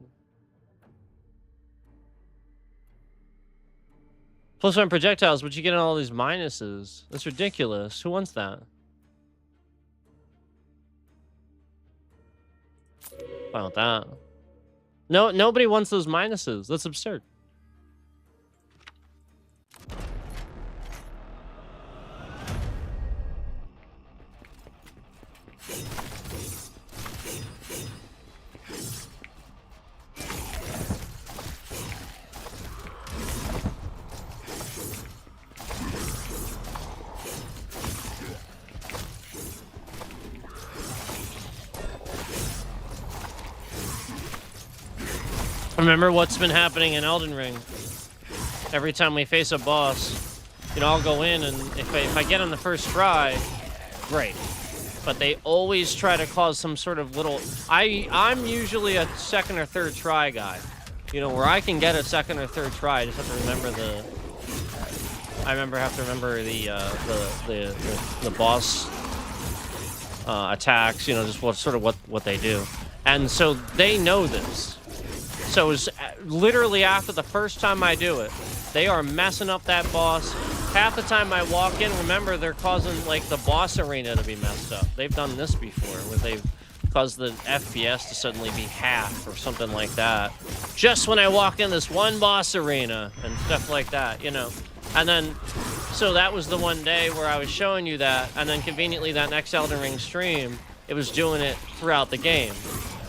+1 projectiles, but you get all these minuses. That's ridiculous. Who wants that? Fine with that. No, nobody wants those minuses. That's absurd. Remember what's been happening in Elden Ring? Every time we face a boss, you know, I'll go in, and if I get on the first try, great. But they always try to cause some sort of little... I'm usually a second or third try guy. You know, where I can get a second or third try, I just have to remember the... have to remember the boss attacks, you know, just what they do. And so they know this. So it's literally after the first time I do it, they are messing up that boss. Half the time I walk in, remember, they're causing, like, the boss arena to be messed up. They've done this before, where they've caused the FPS to suddenly be half or something like that. Just when I walk in this one boss arena and stuff like that, you know. And then, so that was the one day where I was showing you that, and then conveniently that next Elden Ring stream, it was doing it throughout the game.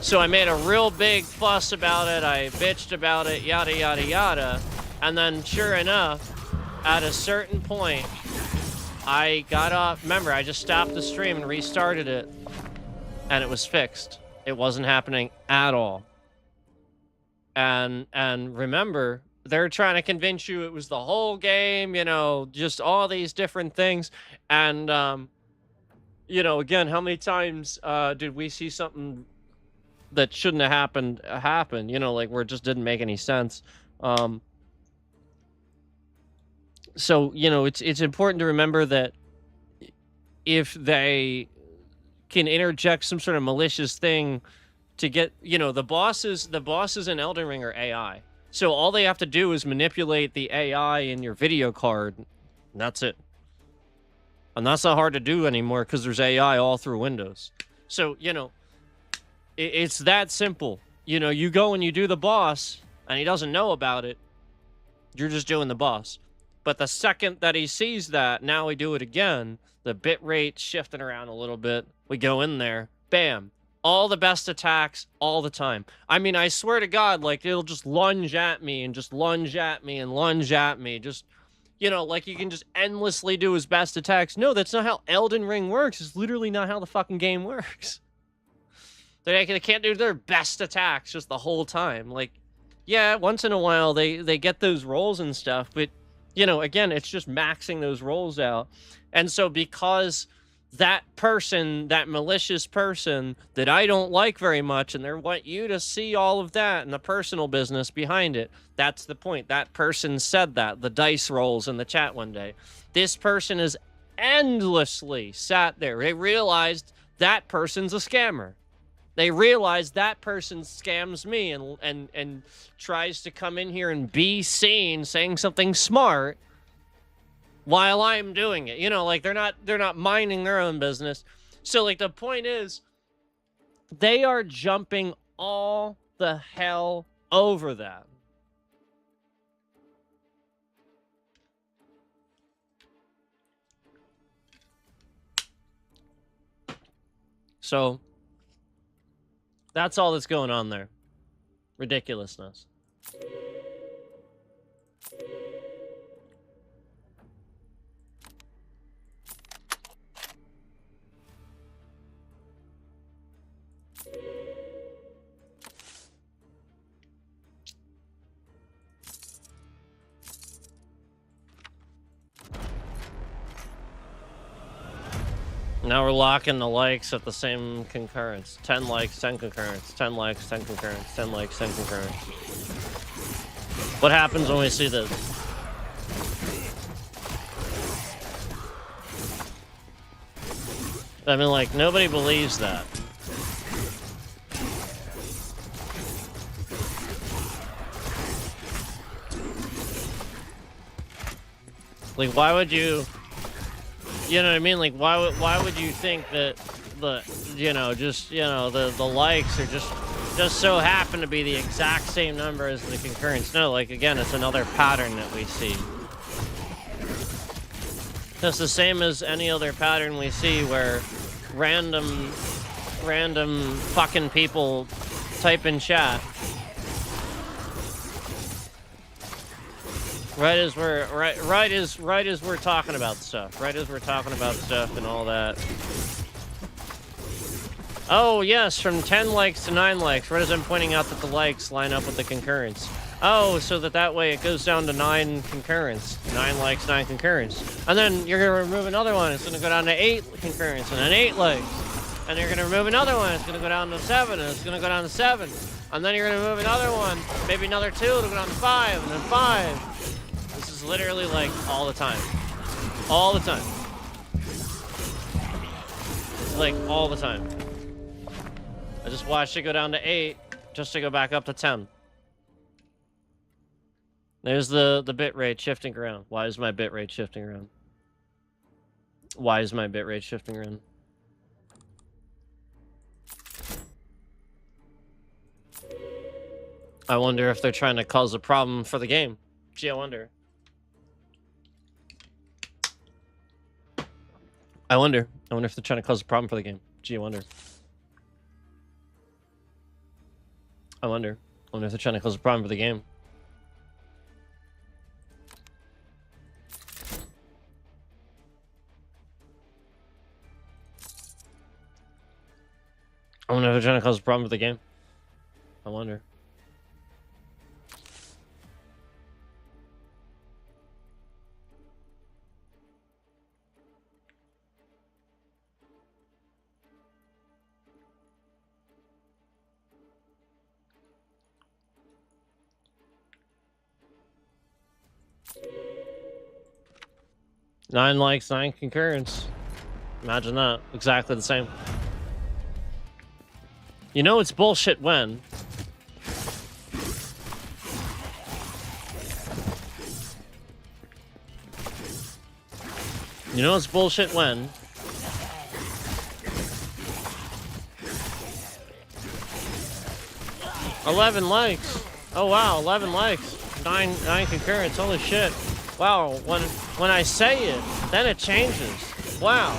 So I made a real big fuss about it, I bitched about it, yada, yada, yada. And then, sure enough, at a certain point, I got up. Remember, I just stopped the stream and restarted it, and it was fixed. It wasn't happening at all. And remember, they're trying to convince you it was the whole game, you know, just all these different things. And, you know, again, how many times did we see something that shouldn't have happened happen, you know, like where it just didn't make any sense? So, you know, it's important to remember that if they can interject some sort of malicious thing to get, you know, the bosses in Elden Ring are AI. So all they have to do is manipulate the AI in your video card, and that's it. And that's not hard to do anymore because there's AI all through Windows. So, you know, it's that simple. You know, you go and you do the boss, and he doesn't know about it. You're just doing the boss. But the second that he sees that, now we do it again. The bit rate shifting around a little bit. We go in there. Bam. All the best attacks all the time. I mean, I swear to God, like, it'll just lunge at me and just lunge at me and lunge at me. Just, you know, like you can just endlessly do his best attacks. No, that's not how Elden Ring works. It's literally not how the fucking game works. They can't do their best attacks just the whole time. Like, yeah, once in a while they get those rolls and stuff, but, you know, again, it's just maxing those rolls out. And so because that person, that malicious person that I don't like very much, and they want you to see all of that and the personal business behind it, that's the point. That person said that, the dice rolls in the chat one day. This person is endlessly sat there. They realized that person's a scammer. They realize that person scams me and tries to come in here and be seen saying something smart while I'm doing it. You know, like they're not minding their own business. So like the point is, they are jumping all the hell over that. So that's all that's going on there. Ridiculousness. Now we're locking the likes at the same concurrence. 10 likes, 10 concurrence. 10 likes, 10 concurrence. 10 likes, 10 concurrence. What happens when we see this? I mean, like, nobody believes that. Like, why would you... You know what I mean? Like, why would you think that the, you know, just, you know, the likes are just just so happen to be the exact same number as the concurrence. No, like, again, it's another pattern that we see. Just the same as any other pattern we see where random fucking people type in chat. Right as we're talking about stuff. Right as we're talking about stuff and all that. Oh yes, from 10 likes to 9 likes. Right as I'm pointing out that the likes line up with the concurrence. Oh, so that way it goes down to 9 concurrence. 9 likes, 9 concurrence. And then you're gonna remove another one, it's gonna go down to 8 concurrence, and then 8 likes. And you're gonna remove another one, it's gonna go down to 7, and it's gonna go down to 7. And then you're gonna remove another one, maybe another 2, it'll go down to 5, and then 5. This is literally like all the time. All the time. It's like all the time. I just watched it go down to 8, just to go back up to 10. There's the bitrate shifting around. Why is my bitrate shifting around? Why is my bitrate shifting around? I wonder if they're trying to cause a problem for the game. Gee, I wonder. I wonder if they're trying to cause a problem for the game. Gee, I wonder. I wonder if they're trying to cause a problem for the game. I wonder if they're trying to cause a problem for the game. I wonder. Nine likes, 9 concurrence. Imagine that. Exactly the same. You know it's bullshit when... You know it's bullshit when... $11 likes. Oh wow, 11 likes. 9 concurrence. Holy shit. Wow, when I say it, then it changes. Wow.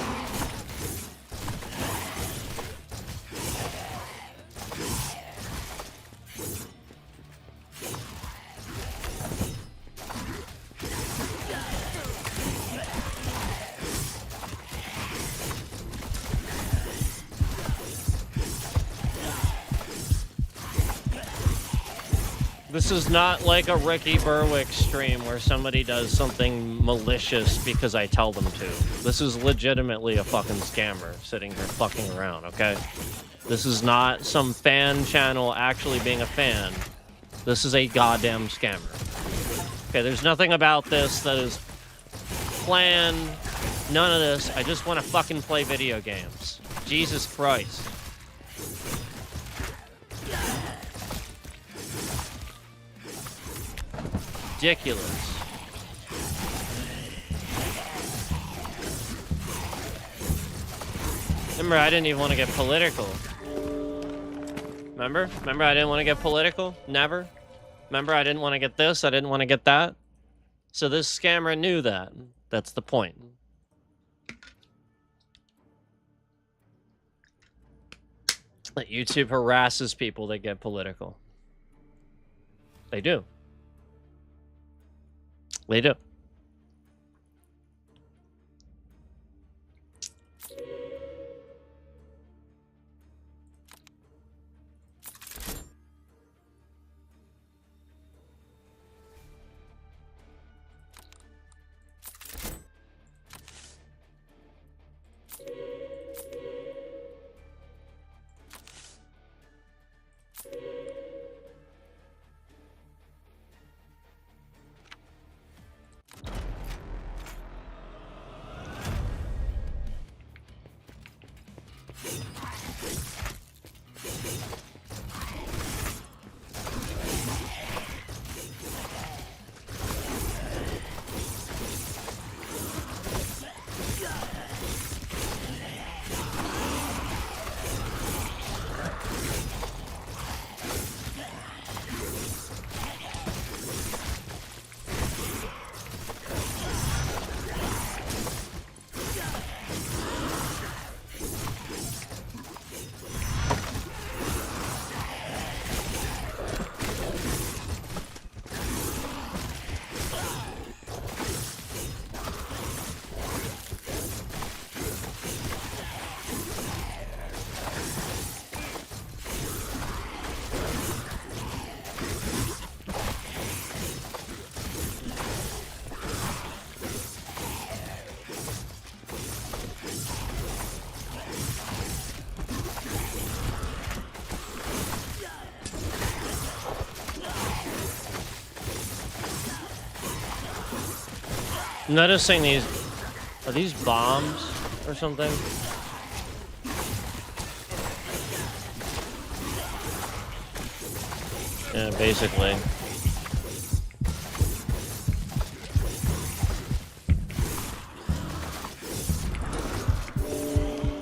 This is not like a Ricky Berwick stream where somebody does something malicious because I tell them to. This is legitimately a fucking scammer sitting here fucking around, okay? This is not some fan channel actually being a fan. This is a goddamn scammer. Okay, there's nothing about this that is planned. None of this. I just want to fucking play video games. Jesus Christ. Ridiculous. Remember, I didn't even want to get political. Remember? Remember, I didn't want to get political? Never. Remember, I didn't want to get this, I didn't want to get that? So this scammer knew that. That's the point. That YouTube harasses people that get political. They do. They do. I'm noticing these... Are these bombs or something? Yeah, basically.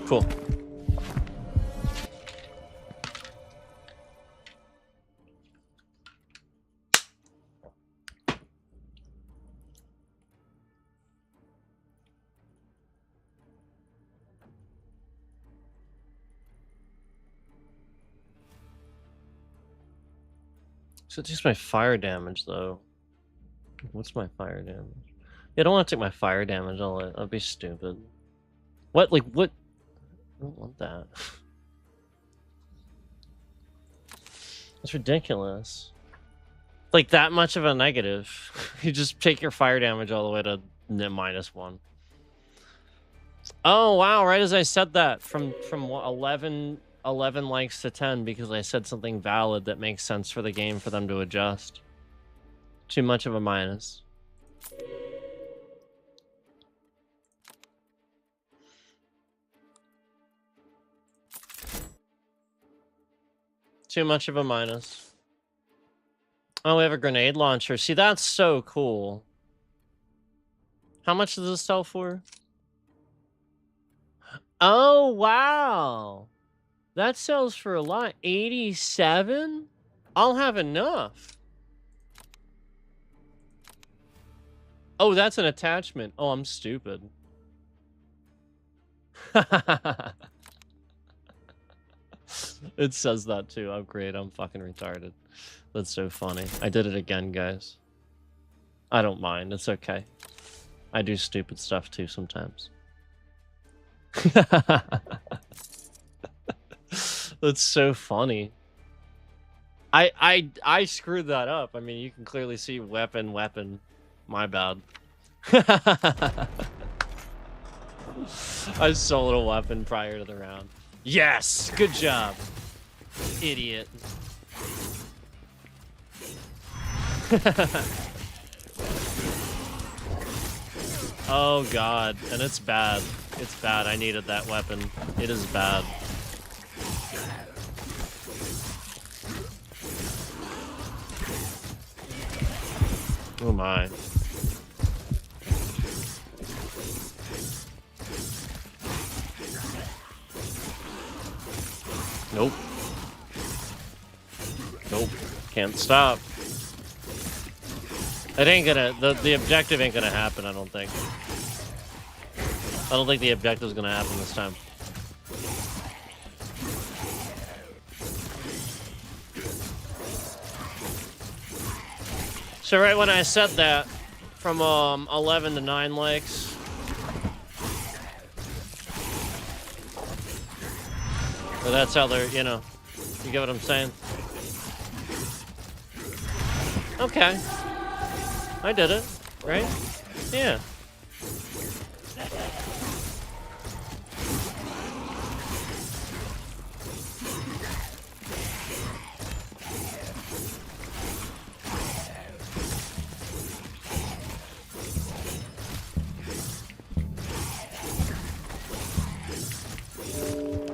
Cool. So it's just my fire damage, though. What's my fire damage? Yeah, I don't want to take my fire damage. That'd be stupid. What? Like, what? I don't want that. That's ridiculous. Like, that much of a negative. You just take your fire damage all the way to -1. Oh, wow. Right as I said that, from 11 likes to 10 because I said something valid that makes sense for the game for them to adjust. Too much of a minus. Too much of a minus. Oh, we have a grenade launcher. See, that's so cool. How much does this sell for? Oh, wow. That sells for a lot. 87? I'll have enough. Oh, that's an attachment. Oh, I'm stupid. It says that too. Oh, great. I'm fucking retarded. That's so funny. I did it again, guys. I don't mind. It's okay. I do stupid stuff too sometimes. That's so funny. I screwed that up. I mean, you can clearly see weapon. My bad. I sold a weapon prior to the round. Yes! Good job. Idiot. Oh god, and it's bad. It's bad. I needed that weapon. It is bad. Oh my. Nope. Nope. Can't stop. It ain't gonna... The objective ain't gonna happen, I don't think. I don't think the objective's gonna happen this time. So right when I said that, from 11 to 9 likes... Or that's how they're, you know, you get what I'm saying? Okay. I did it, right? Yeah.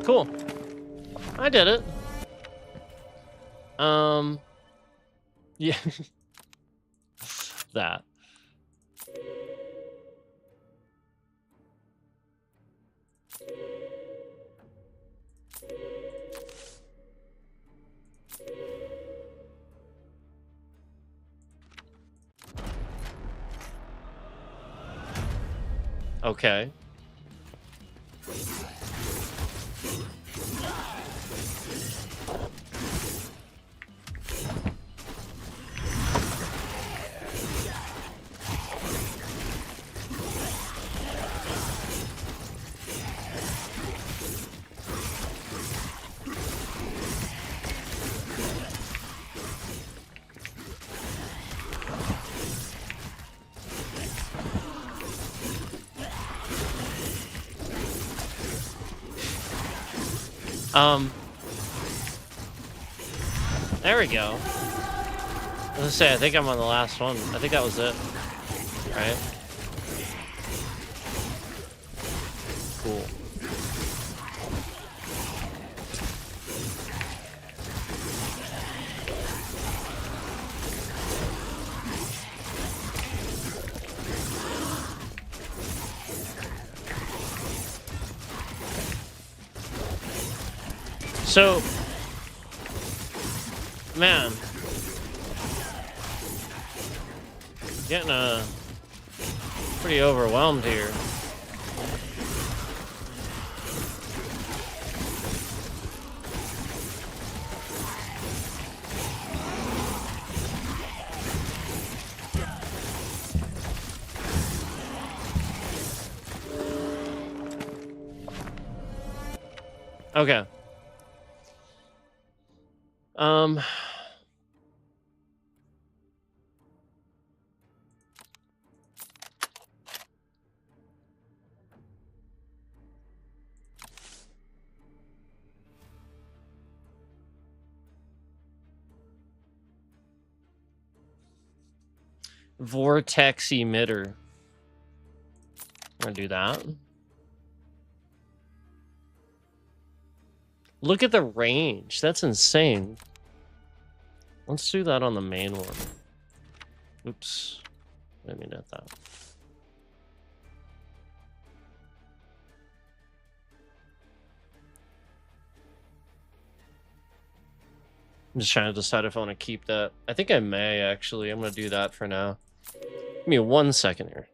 Cool. I did it. Yeah. That. Okay. There we go. I was gonna say, I think I'm on the last one. I think that was it. Right? cool. So, man, getting pretty overwhelmed here. Okay. Vortex emitter. I'm gonna do that. Look at the range. That's insane. Let's do that on the main one. Oops. I didn't mean at that. I'm just trying to decide if I want to keep that. I think I may, actually. I'm going to do that for now. Give me 1 second here.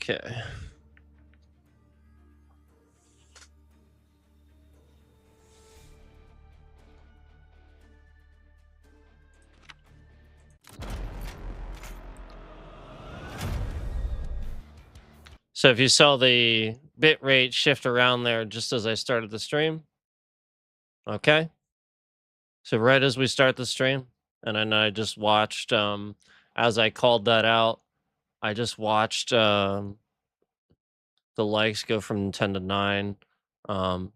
Okay. So if you saw the bitrate shift around there just as I started the stream, okay. So right as we start the stream, and then I just watched, as I called that out, I just watched the likes go from 10 to 9.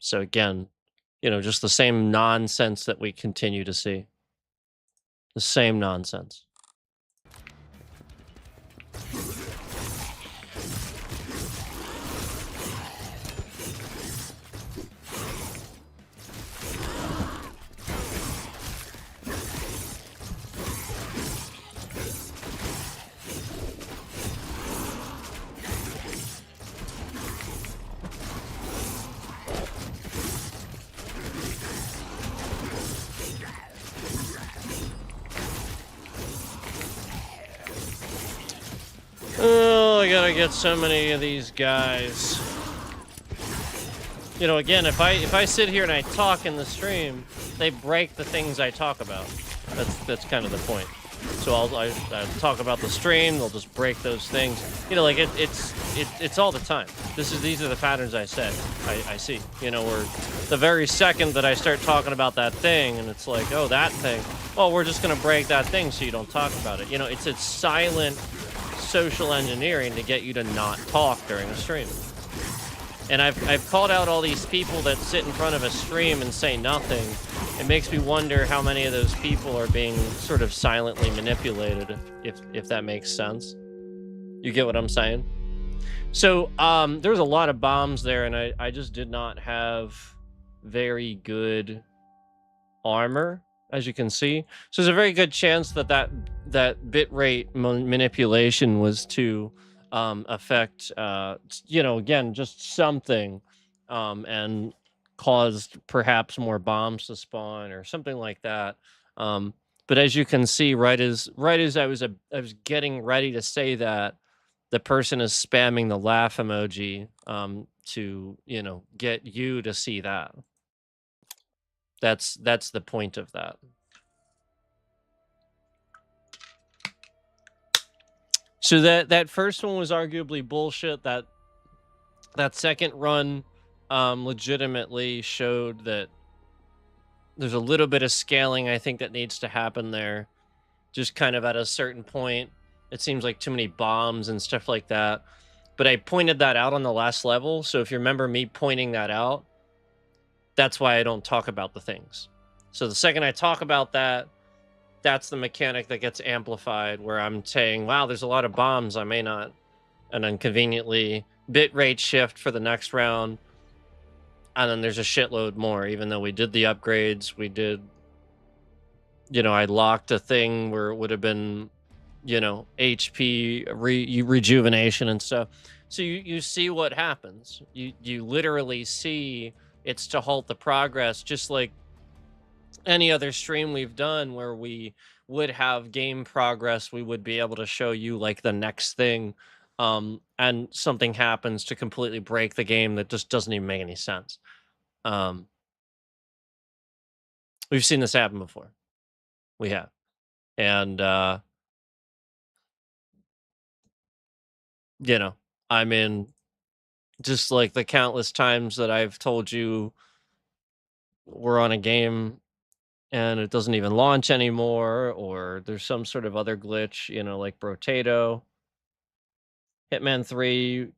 So again, just the same nonsense that we continue to see. The same nonsense. Oh, I gotta get so many of these guys. Again, if I sit here and I talk in the stream, they break the things I talk about. That's kind of the point. So So I talk about the stream. They'll just break those things. You know, like it's all the time. These are the patterns I see. You know, where the very second that I start talking about that thing, and it's like, oh, that thing. Well, we're just gonna break that thing so you don't talk about it. You know, it's silent social engineering to get you to not talk during a stream. And I've called out all these people that sit in front of a stream and say nothing. It makes me wonder how many of those people are being sort of silently manipulated, if that makes sense. You get what I'm saying? So there's a lot of bombs there, and I just did not have very good armor, as you can see. So there's a very good chance that bitrate manipulation was to affect, you know, again, just something, and caused perhaps more bombs to spawn or something like that. But as you can see, right as I was getting ready to say that, the person is spamming the laugh emoji to, you know, get you to see that. That's the point of that. So that first one was arguably bullshit. That second run legitimately showed that there's a little bit of scaling I think that needs to happen there. Just kind of at a certain point, it seems like too many bombs and stuff like that. But I pointed that out on the last level. So if you remember me pointing that out, that's why I don't talk about the things. So the second I talk about that, that's the mechanic that gets amplified, where I'm saying, wow, there's a lot of bombs, I may not. And then conveniently bitrate shift for the next round. And then there's a shitload more, even though we did the upgrades. We did, you know, I locked a thing where it would have been, you know, HP rejuvenation and stuff. So you see what happens. You literally see it's to halt the progress, just like any other stream we've done where we would have game progress. We would be able to show you like the next thing, and something happens to completely break the game that just doesn't even make any sense. We've seen this happen before. We have. And you know, I mean, just like the countless times that I've told you we're on a game and it doesn't even launch anymore, or there's some sort of other glitch, you know, like Brotato. Hitman 3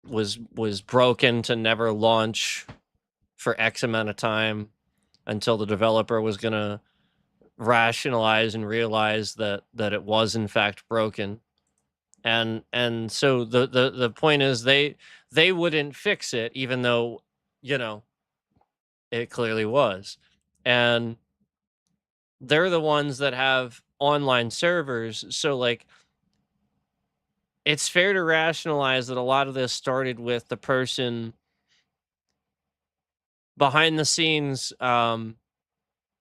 was broken to never launch for X amount of time until the developer was gonna rationalize and realize that it was in fact broken. And so the point is they wouldn't fix it, even though, you know, it clearly was. And they're the ones that have online servers. So like, it's fair to rationalize that a lot of this started with the person behind the scenes,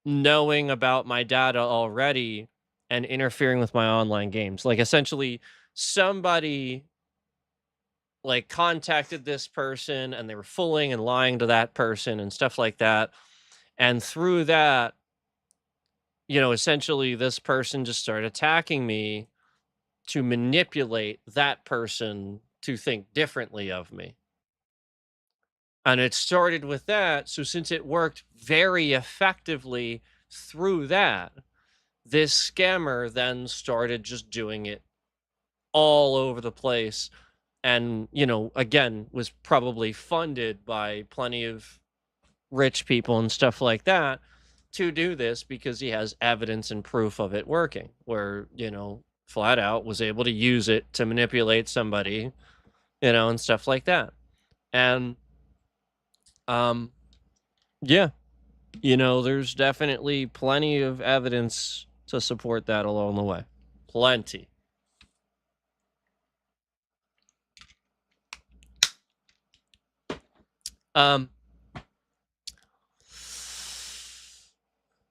knowing about my data already and interfering with my online games. Like, essentially, somebody like contacted this person and they were fooling and lying to that person and stuff like that. And through that, you know, essentially this person just started attacking me to manipulate that person to think differently of me. And it started with that. So since it worked very effectively through that, this scammer then started just doing it all over the place. And, you know, again, was probably funded by plenty of rich people and stuff like that to do this, because he has evidence and proof of it working, where, you know, flat out was able to use it to manipulate somebody, you know, and stuff like that. And yeah, you know, there's definitely plenty of evidence to support that along the way. Plenty.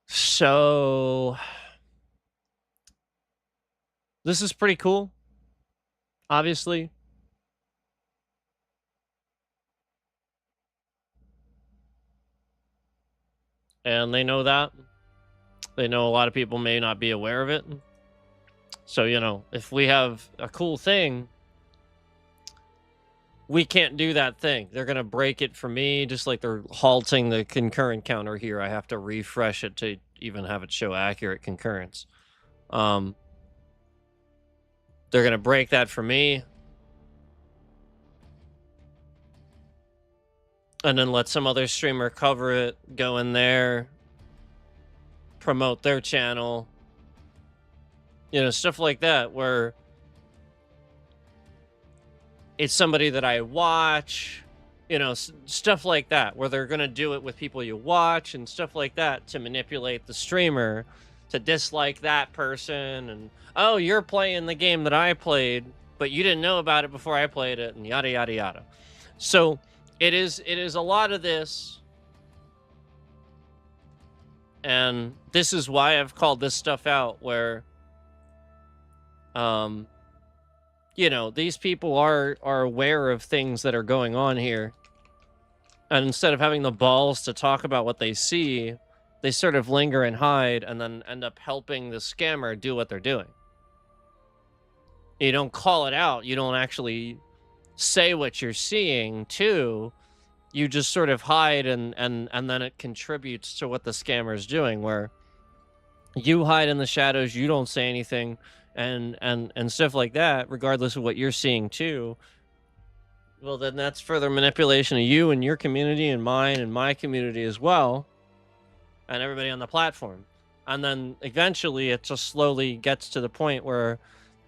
So this is pretty cool, obviously. And they know that. They know a lot of people may not be aware of it. So, if we have a cool thing, we can't do that thing. They're going to break it for me, just like they're halting the concurrent counter here. I have to refresh it to even have it show accurate concurrence. They're going to break that for me. And then let some other streamer cover it, go in there, promote their channel. Stuff like that, where it's somebody that I watch, stuff like that, where they're going to do it with people you watch and stuff like that to manipulate the streamer to dislike that person. And, oh, you're playing the game that I played, but you didn't know about it before I played it, and yada, yada, yada. So it is a lot of this. And this is why I've called this stuff out, where, these people are aware of things that are going on here. And instead of having the balls to talk about what they see, they sort of linger and hide and then end up helping the scammer do what they're doing. You don't call it out. You don't actually say what you're seeing, too. You just sort of hide, and then it contributes to what the scammer is doing, where you hide in the shadows, you don't say anything, and stuff like that, regardless of what you're seeing too. Well, then that's further manipulation of you and your community and mine and my community as well, and everybody on the platform. And then eventually it just slowly gets to the point where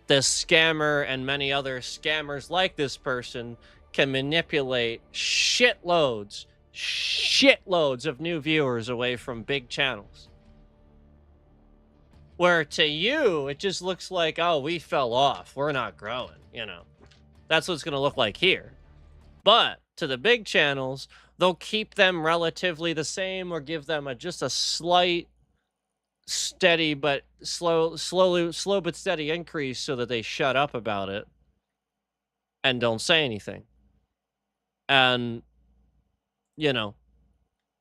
this scammer and many other scammers like this person can manipulate shitloads of new viewers away from big channels. Where to you, it just looks like, oh, we fell off. We're not growing, That's what it's going to look like here. But to the big channels, they'll keep them relatively the same or give them just a slight, steady, but slow but steady increase so that they shut up about it and don't say anything. And,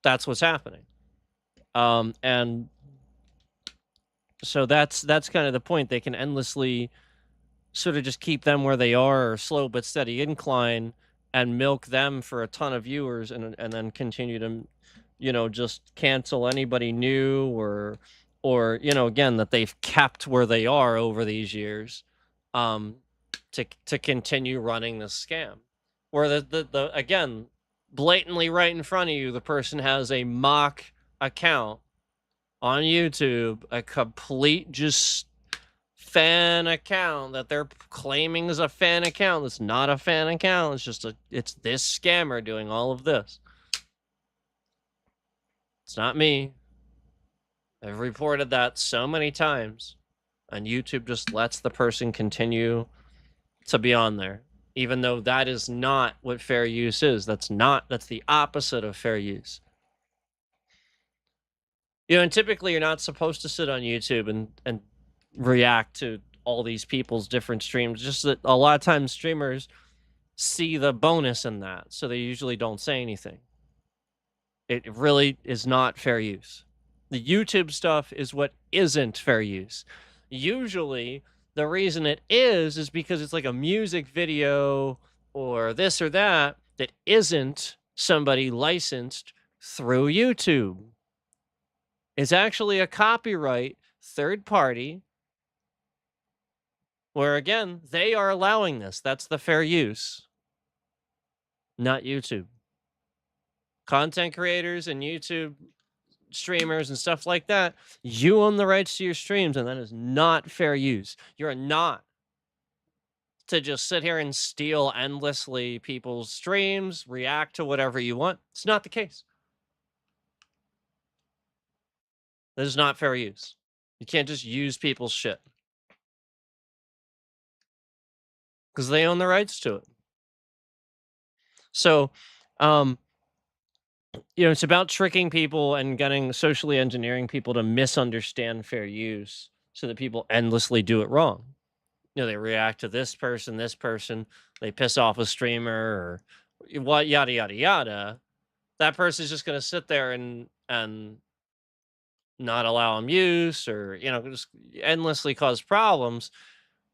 that's what's happening. And so that's kind of the point. They can endlessly sort of just keep them where they are, or slow but steady incline, and milk them for a ton of viewers, and then continue to, just cancel anybody new, or again, that they've kept where they are over these years, to continue running this scam, where the again, blatantly right in front of you, the person has a mock account on YouTube, a complete just fan account that they're claiming is a fan account. It's not a fan account. It's just it's this scammer doing all of this. It's not me. I've reported that so many times, and YouTube just lets the person continue to be on there, even though that is not what fair use is. That's the opposite of fair use. And typically you're not supposed to sit on YouTube and react to all these people's different streams. Just that a lot of times streamers see the bonus in that, so they usually don't say anything. It really is not fair use. The YouTube stuff is what isn't fair use. Usually the reason it is because it's like a music video or this or that isn't somebody licensed through YouTube. It's actually a copyright third party, where again, they are allowing this. That's the fair use, not YouTube. Content creators and YouTube streamers and stuff like that, you own the rights to your streams, and that is not fair use. You're not to just sit here and steal endlessly people's streams, react to whatever you want. It's not the case. That is not fair use. You can't just use people's shit, because they own the rights to it. So, it's about tricking people and socially engineering people to misunderstand fair use, so that people endlessly do it wrong. They react to this person, they piss off a streamer, or what, yada, yada, yada. That person's just going to sit there and not allow them use, or just endlessly cause problems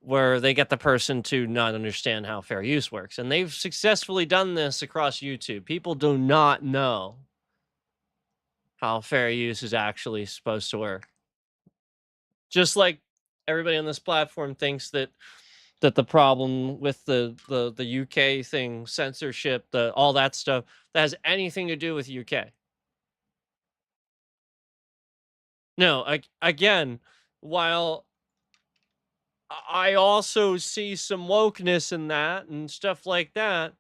where they get the person to not understand how fair use works. And they've successfully done this across YouTube. People do not know how fair use is actually supposed to work. Just like everybody on this platform thinks that the problem with the UK thing, censorship, the all that stuff, that has anything to do with UK. No, again, while I also see some wokeness in that and stuff like that,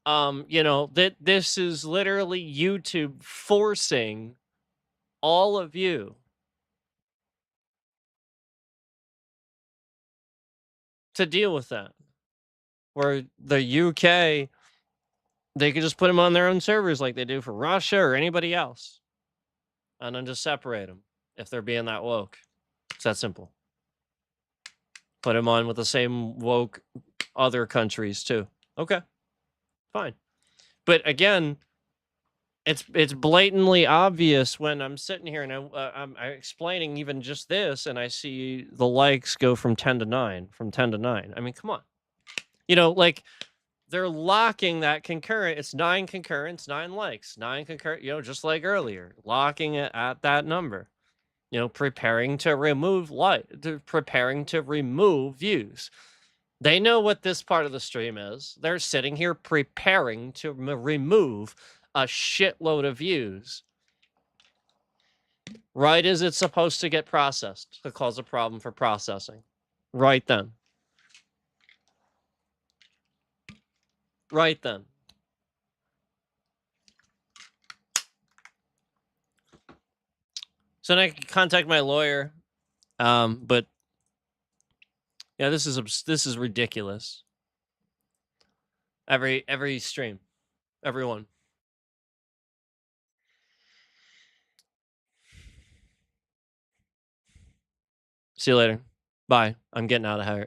that this is literally YouTube forcing all of you to deal with that. Where the UK, they could just put them on their own servers like they do for Russia or anybody else, and then just separate them if they're being that woke. It's that simple. Put them on with the same woke other countries too. Okay, fine. But again, it's blatantly obvious when I'm sitting here and I'm explaining even just this, and I see the likes go from 10 to 9, from 10 to 9. I mean, come on. Like they're locking that concurrent. It's 9 concurrents, 9 likes, 9 concurrent, just like earlier, locking it at that number. Preparing to remove preparing to remove views. They know what this part of the stream is. They're sitting here preparing to remove a shitload of views right as it's supposed to get processed to cause a problem for processing. Right then. Right then. So then I can contact my lawyer. But yeah, this is ridiculous. Every stream. Everyone. See you later. Bye. I'm getting out of here.